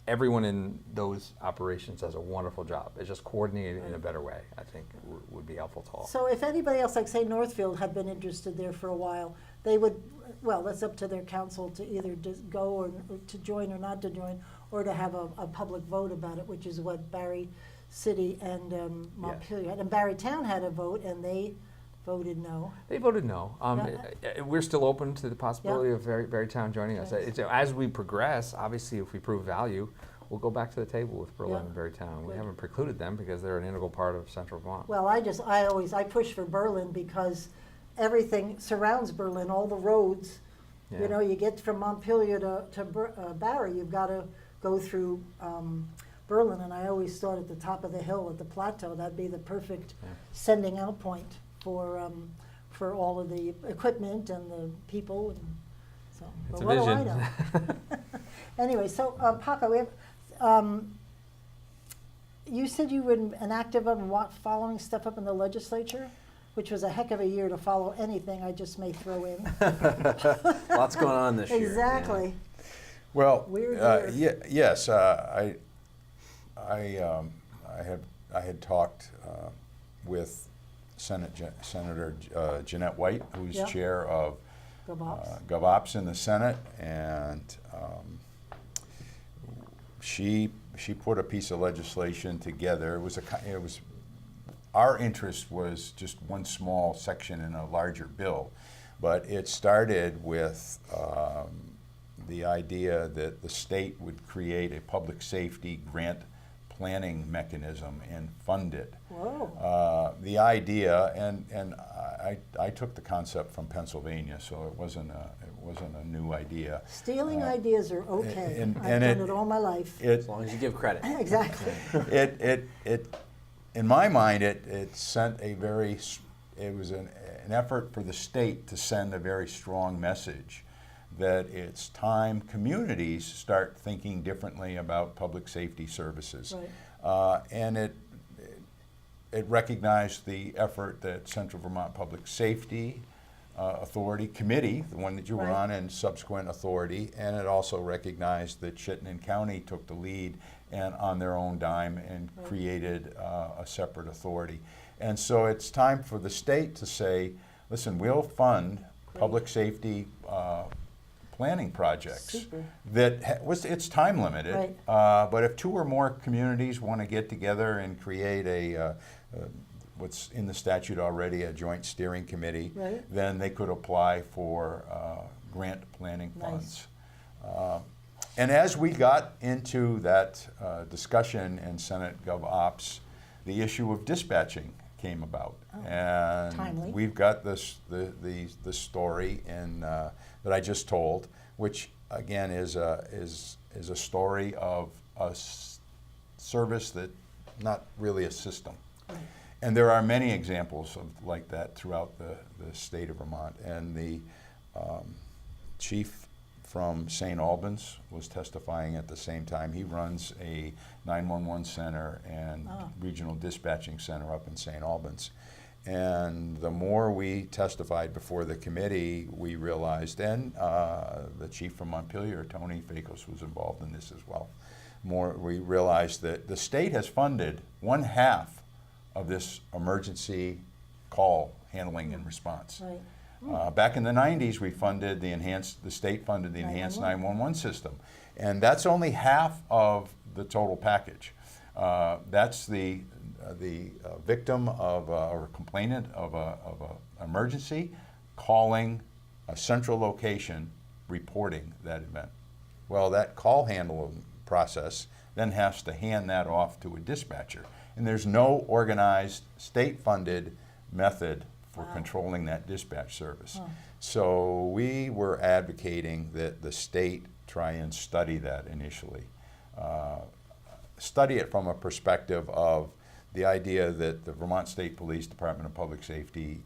Speaker 2: Everyone in those operations does a wonderful job. It's just coordinating it in a better way. I think would be helpful to all.
Speaker 1: So if anybody else, like say Northfield, had been interested there for a while, they would, well, that's up to their council to either just go or to join or not to join, or to have a public vote about it, which is what Barry City and Montpelier had. And Barry Town had a vote, and they voted no.
Speaker 2: They voted no. We're still open to the possibility
Speaker 1: Yeah.
Speaker 2: of Berrytown joining us.
Speaker 1: Okay.
Speaker 2: As we progress, obviously, if we prove value, we'll go back to the table with Berlin
Speaker 1: Yeah.
Speaker 2: and Berrytown. We
Speaker 1: Good.
Speaker 2: haven't precluded them because they're an integral part of Central Vermont.
Speaker 1: Well, I push for Berlin because everything surrounds Berlin, all the roads.
Speaker 2: Yeah.
Speaker 1: You know, you get from Montpelier to Barry, you've got to go through Berlin, and I always thought at the top of the hill, at the plateau, that'd be the perfect
Speaker 2: Yeah.
Speaker 1: sending out point for all of the equipment and the people, and so.
Speaker 2: It's
Speaker 1: but
Speaker 2: a
Speaker 1: what do I
Speaker 2: vision.
Speaker 1: know? Anyway, so Paco, we have, you said you were an active of following stuff up in the legislature, which was a heck of a year to follow anything I just may throw in.
Speaker 4: Lots going on this year. yeah.
Speaker 1: Exactly.
Speaker 3: Well,
Speaker 1: Weird
Speaker 3: yes, I had talked with Senator Jeanette White, who's
Speaker 1: Yep.
Speaker 3: chair of
Speaker 1: GovOps.
Speaker 3: GovOps in the Senate, and she put a piece of legislation together. It was our interest was just one small section in a larger bill, but it started with the idea that the state would create a public safety grant planning mechanism and fund it.
Speaker 1: Whoa.
Speaker 3: The idea, and I took the concept from Pennsylvania, so it wasn't a new idea.
Speaker 1: Stealing ideas are okay.
Speaker 3: and-
Speaker 1: I've
Speaker 3: and
Speaker 1: done
Speaker 3: it-
Speaker 1: it all my life.
Speaker 4: As long as you give credit.
Speaker 1: Exactly.
Speaker 3: In my mind, it sent it was an effort for the state to send a very strong message that it's time communities start thinking differently about public safety services.
Speaker 1: Right.
Speaker 3: And it recognized the effort that Central Vermont Public Safety Authority Committee, the one that you were
Speaker 1: Right.
Speaker 3: on, and subsequent authority, and it also recognized that Chittenden County took the lead and on their own dime and
Speaker 1: Right.
Speaker 3: created a separate authority. And so it's time for the state to say, listen, we'll fund public safety planning projects.
Speaker 1: Super.
Speaker 3: It's time limited.
Speaker 1: Right.
Speaker 3: But if 2 or more communities want to get together and create what's in the statute already, a joint steering committee,
Speaker 1: Right.
Speaker 3: then they could apply for grant planning
Speaker 1: Nice.
Speaker 3: funds. And as we got into that discussion in Senate Gov Ops, the issue of dispatching came about. And
Speaker 1: timely.
Speaker 3: we've got the story that I just told, which again is a story of a service that not really a system.
Speaker 1: Right.
Speaker 3: And there are many examples like that throughout the state of Vermont. And the chief from St. Albans was testifying at the same time. He runs a 911 center and regional dispatching center up in St. Albans. And the more we testified before the committee, we realized, and the chief from Montpelier, Tony Fakos, was involved in this as well. We realized that the state has funded 1/2 of this emergency call handling and response.
Speaker 1: Right.
Speaker 3: Back in the 90s, the state funded the enhanced 911 system. And that's only half of the total package. That's the victim of or complainant of an emergency calling a central location reporting that event. Well, that call handling process then has to hand that off to a dispatcher. And there's no organized state-funded method for controlling that dispatch service. So we were advocating that the state try and study that initially. Study it from a perspective of the idea that the Vermont State Police Department of Public Safety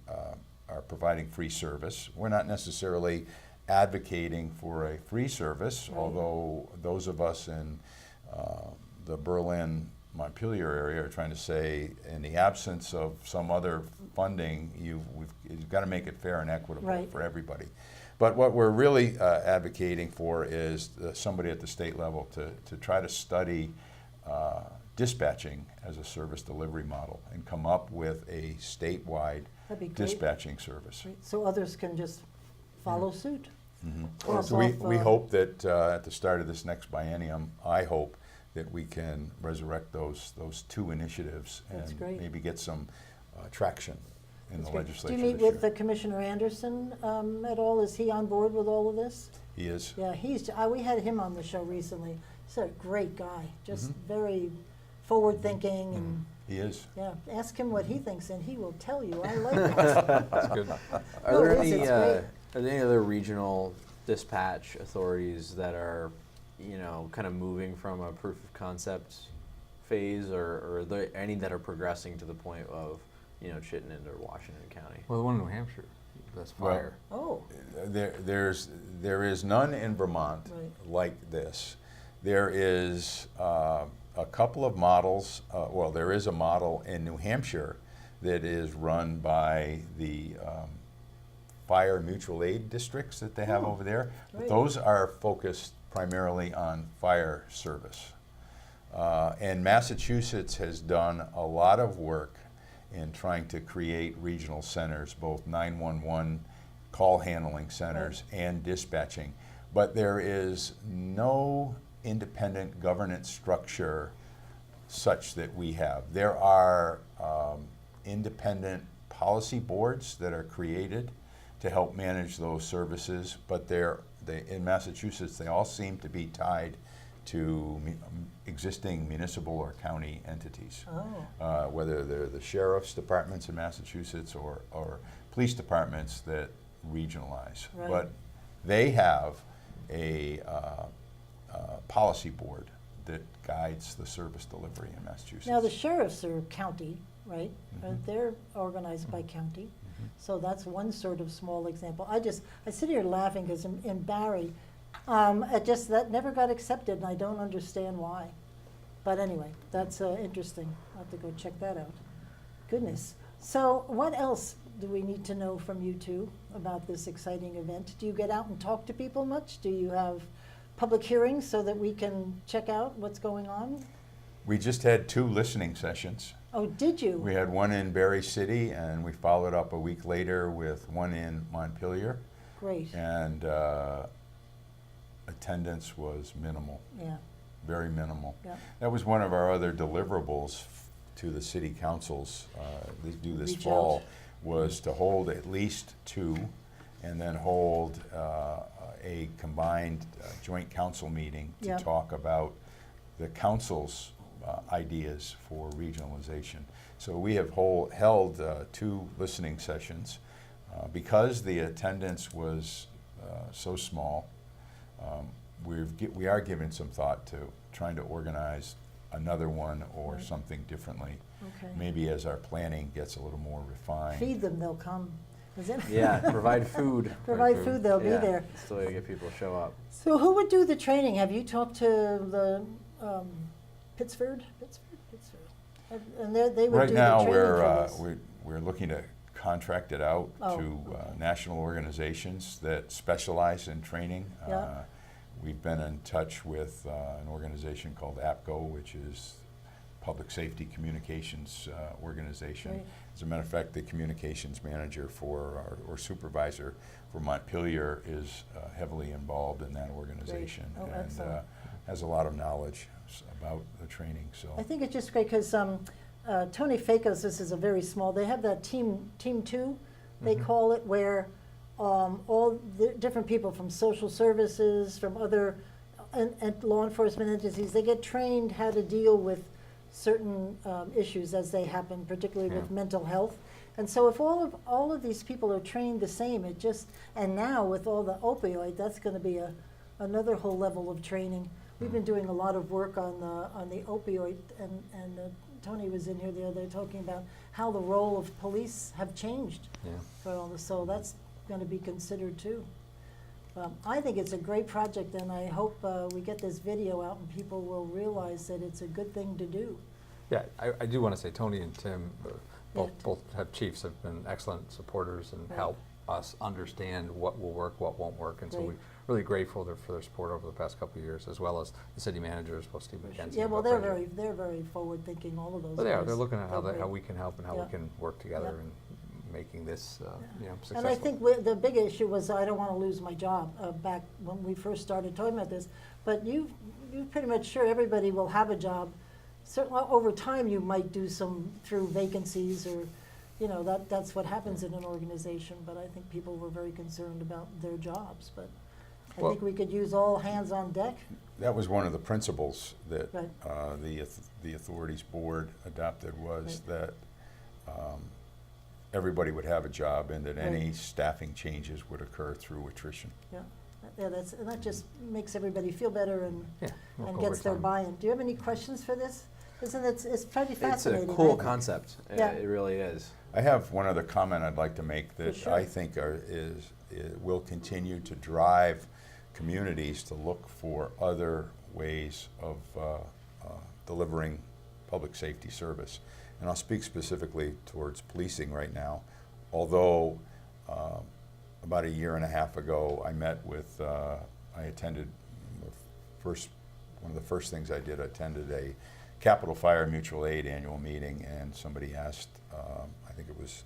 Speaker 3: are providing free service. We're not necessarily advocating for a free service, although those of us in the Berlin Montpelier area are trying to say, in the absence of some other funding, you've got to make it fair and equitable for everybody. But what we're really advocating for is somebody at the state level to try to study dispatching as a service delivery model and come up with a statewide dispatching service.
Speaker 1: Great. So others can just follow suit.
Speaker 3: So we hope that at the start of this next biennium, I hope that we can resurrect those 2 initiatives and maybe get some traction in the legislature.
Speaker 1: Do you meet with Commissioner Anderson at all? Is he on board with all of this?
Speaker 3: He is.
Speaker 1: Yeah, we had him on the show recently. He's a great guy, just very forward-thinking and.
Speaker 3: He is.
Speaker 1: Yeah, ask him what he thinks, and he will tell you. I like that.
Speaker 2: That's good.
Speaker 4: Are there any other regional dispatch authorities that are, kind of moving from a proof of concept phase, or are there any that are progressing to the point of, Chittenden or Washington County?
Speaker 2: Well, the one in New Hampshire, that's fire.
Speaker 1: Oh.
Speaker 3: There is none in Vermont like this. There is a couple of models. There is a model in New Hampshire that is run by the fire mutual aid districts that they have over there. But those are focused primarily on fire service. And Massachusetts has done a lot of work in trying to create regional centers, both 911 call handling centers and dispatching. But there is no independent governance structure such that we have. There are independent policy boards that are created to help manage those services, but in Massachusetts, they all seem to be tied to existing municipal or county entities, whether they're the sheriff's departments in Massachusetts or police departments that regionalize.
Speaker 1: Right.
Speaker 3: But they have a policy board that guides the service delivery in Massachusetts.
Speaker 1: Now, the sheriffs are county, right? They're organized by county. So that's one sort of small example. I sit here laughing because in Barry, that never got accepted, and I don't understand why. But anyway, that's interesting. I'll have to go check that out. Goodness. So what else do we need to know from you two about this exciting event? Do you get out and talk to people much? Do you have public hearings so that we can check out what's going on?
Speaker 3: We just had 2 listening sessions.
Speaker 1: Oh, did you?
Speaker 3: We had one in Berry City, and we followed up a week later with one in Montpelier.
Speaker 1: Great.
Speaker 3: And attendance was minimal,
Speaker 1: Yeah,
Speaker 3: very minimal.
Speaker 1: yeah.
Speaker 3: That was one of our other deliverables to the city councils due this
Speaker 1: Reach
Speaker 3: fall,
Speaker 1: out.
Speaker 3: was to hold at least 2 and then hold a combined joint council meeting to
Speaker 1: Yeah.
Speaker 3: talk about the council's ideas for regionalization. So we have held 2 listening sessions. Because the attendance was so small, we are giving some thought to trying to organize another one or
Speaker 1: Right.
Speaker 3: something differently.
Speaker 1: Okay.
Speaker 3: Maybe as our planning gets a little more refined.
Speaker 1: Feed them, they'll come. Is it?
Speaker 4: Yeah, provide food.
Speaker 1: Provide food, they'll be
Speaker 4: Yeah,
Speaker 1: there.
Speaker 4: that's the way to get people to show up.
Speaker 1: So who would do the training? Have you talked to the Pittsford? And they would
Speaker 3: Right
Speaker 1: do the
Speaker 3: now,
Speaker 1: training for this.
Speaker 3: we're looking to contract it out
Speaker 1: Oh,
Speaker 3: to
Speaker 1: okay.
Speaker 3: national organizations that specialize in training.
Speaker 1: Yeah.
Speaker 3: We've been in touch with an organization called APCO, which is Public Safety Communications Organization.
Speaker 1: Great.
Speaker 3: As a matter of fact, the communications manager or supervisor for Montpelier is heavily involved in that organization
Speaker 1: Oh,
Speaker 3: and
Speaker 1: excellent.
Speaker 3: has a lot of knowledge about the training. So
Speaker 1: I think it's just great because Tony Fakos, this is a very small, they have that team 2, they call it, where all the different people from social services, from other and law enforcement entities, they get trained how to deal with certain issues as they happen, particularly with
Speaker 2: Yeah.
Speaker 1: mental health. And so if all of these people are trained the same, and now with all the opioid, that's going to be another whole level of training. We've been doing a lot of work on the opioid, and Tony was in here the other day talking about how the role of police have changed
Speaker 2: Yeah.
Speaker 1: for all this. So that's going to be considered too. I think it's a great project, and I hope we get this video out and people will realize that it's a good thing to do.
Speaker 2: Yeah, I do want to say Tony and Tim, both
Speaker 1: Yeah.
Speaker 2: both have chiefs, have been excellent supporters and
Speaker 1: Right.
Speaker 2: help us understand what will work, what won't work, and so
Speaker 1: Great.
Speaker 2: we're really grateful for their support over the past couple of years, as well as the city managers, both Steve McKenzie.
Speaker 1: Yeah,
Speaker 2: and
Speaker 1: well,
Speaker 2: Bill
Speaker 1: they're
Speaker 2: Fraser.
Speaker 1: very forward thinking, all of those
Speaker 2: But they are.
Speaker 1: guys.
Speaker 2: They're looking at how
Speaker 1: They're great.
Speaker 2: we can help and how
Speaker 1: Yeah.
Speaker 2: we can work together
Speaker 1: Yeah.
Speaker 2: in making this successful.
Speaker 1: And I think the big issue was I don't want to lose my job back when we first started talking about this. But you're pretty much sure everybody will have a job. Certainly over time you might do some through vacancies or, that's what happens in an organization. But I think people were very concerned about their jobs. But I
Speaker 2: Well-
Speaker 1: think we could use all hands on deck.
Speaker 3: that was one of the principles that
Speaker 1: Right.
Speaker 3: the authorities board adopted, was that everybody would have a job and that any
Speaker 1: Right.
Speaker 3: staffing changes would occur through attrition.
Speaker 1: Yeah, and that just makes everybody feel better and
Speaker 2: work
Speaker 1: and gets their
Speaker 2: overtime.
Speaker 1: buy-in. Do you have any questions for this? It's pretty
Speaker 4: It's
Speaker 1: fascinating.
Speaker 4: a cool
Speaker 1: right?
Speaker 4: concept.
Speaker 1: Yeah.
Speaker 4: It really is.
Speaker 3: I have one other comment I'd like to make that
Speaker 1: sure.
Speaker 3: I think will continue to drive communities to look for other ways of delivering public safety service. And I'll speak specifically towards policing right now, although about a year and a half ago I met with, I attended, one of the first things I did, I attended a Capital Fire Mutual Aid annual meeting, and somebody asked, I think it was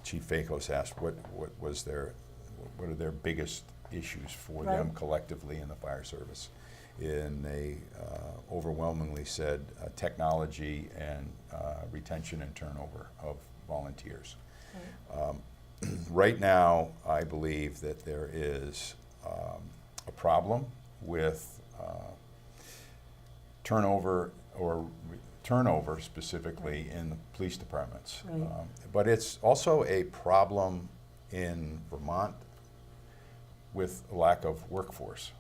Speaker 3: Chief Fakos asked, what are their biggest issues for them
Speaker 1: Right.
Speaker 3: collectively in the fire service? And they overwhelmingly said technology and retention and turnover of volunteers.
Speaker 1: Right.
Speaker 3: Right now, I believe that there is a problem with turnover specifically in the police departments.
Speaker 1: Right.
Speaker 3: But it's also a problem in Vermont with lack of workforce.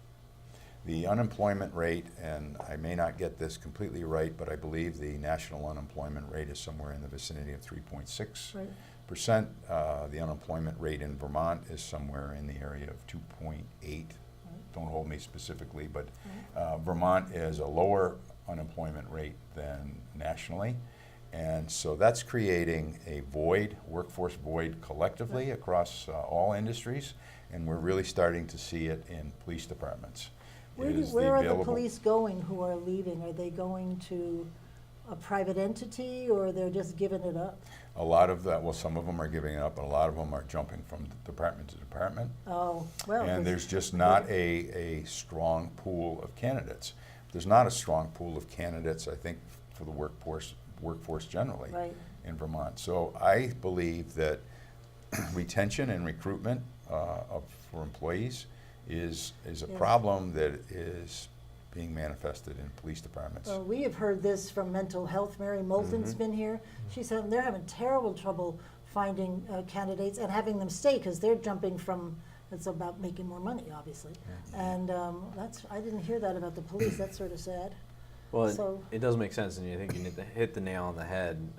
Speaker 3: The unemployment rate, and I may not get this completely right, but I believe the national unemployment rate is somewhere in the vicinity of 3.6%.
Speaker 1: Right.
Speaker 3: The unemployment rate in Vermont is somewhere in the area of 2.8. Don't hold me specifically, but Vermont is a lower unemployment rate than nationally. And so that's creating a void, workforce void collectively across all industries, and we're really starting to see it in police departments.
Speaker 1: Where
Speaker 3: Is
Speaker 1: are the
Speaker 3: available-
Speaker 1: police going who are leaving? Are they going to a private entity, or they're just giving it up?
Speaker 3: A lot of that, well, some of them are giving it up, and a lot of them are jumping from department to department.
Speaker 1: Oh, well.
Speaker 3: And there's just not a strong pool of candidates. There's not a strong pool of candidates, I think, for the workforce generally
Speaker 1: Right.
Speaker 3: in Vermont. So I believe that retention and recruitment for employees is a
Speaker 1: Yes.
Speaker 3: problem that is being manifested in police departments.
Speaker 1: Well, we have heard this from mental health. Mary Moulton's been here. She said they're having terrible trouble finding candidates and having them stay because they're jumping from, it's about making more money, obviously. And I didn't hear that about the police. That's sort of sad.
Speaker 4: Well,
Speaker 1: So-
Speaker 4: it does make sense, and I think you hit the nail on the head.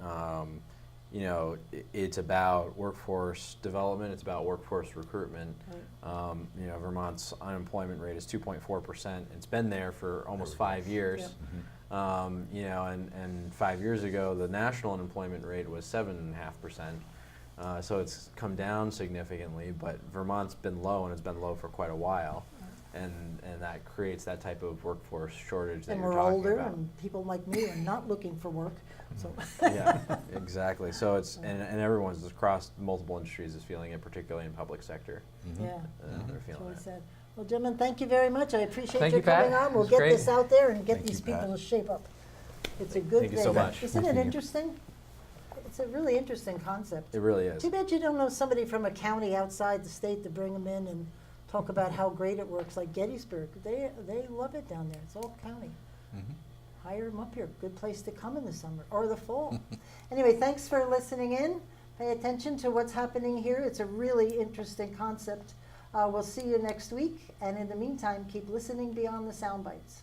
Speaker 4: You know, it's about workforce development. It's about workforce recruitment.
Speaker 1: Right.
Speaker 4: You know, Vermont's unemployment rate is 2.4%. It's been there for almost 5 years.
Speaker 1: Yep.
Speaker 4: You know, and 5 years ago, the national unemployment rate was 7.5%. So it's come down significantly, but Vermont's been low, and it's been low for quite a while. And that creates that type of workforce shortage that
Speaker 1: And
Speaker 4: you're
Speaker 1: we're
Speaker 4: talking
Speaker 1: older,
Speaker 4: about.
Speaker 1: and people like me are not looking for work. So
Speaker 4: Yeah, exactly. So it's and everyone's across multiple industries is feeling it, particularly in public sector.
Speaker 1: yeah,
Speaker 4: They're
Speaker 1: it's
Speaker 4: feeling
Speaker 1: really
Speaker 4: it.
Speaker 1: sad. Well, gentlemen, thank you very much. I appreciate
Speaker 2: Thank
Speaker 1: your
Speaker 2: you, Pat.
Speaker 1: coming on. We'll
Speaker 2: It's
Speaker 1: get
Speaker 2: great.
Speaker 1: this out there and get
Speaker 3: Thank
Speaker 1: these
Speaker 3: you,
Speaker 1: people
Speaker 3: Pat.
Speaker 1: to shape up. It's a good
Speaker 4: Thank
Speaker 1: thing.
Speaker 4: you so much.
Speaker 1: Isn't
Speaker 2: Nice
Speaker 1: it
Speaker 2: to meet you.
Speaker 1: interesting? It's a really interesting concept.
Speaker 4: It really is.
Speaker 1: Too bad you don't know somebody from a county outside the state to bring them in and talk about how great it works, like Gettysburg. They love it down there. It's all county. Hire them up here. Good place to come in the summer or the fall. Anyway, thanks for listening in. Pay attention to what's happening here. It's a really interesting concept. We'll see you next week. And in the meantime, keep listening beyond the sound bites.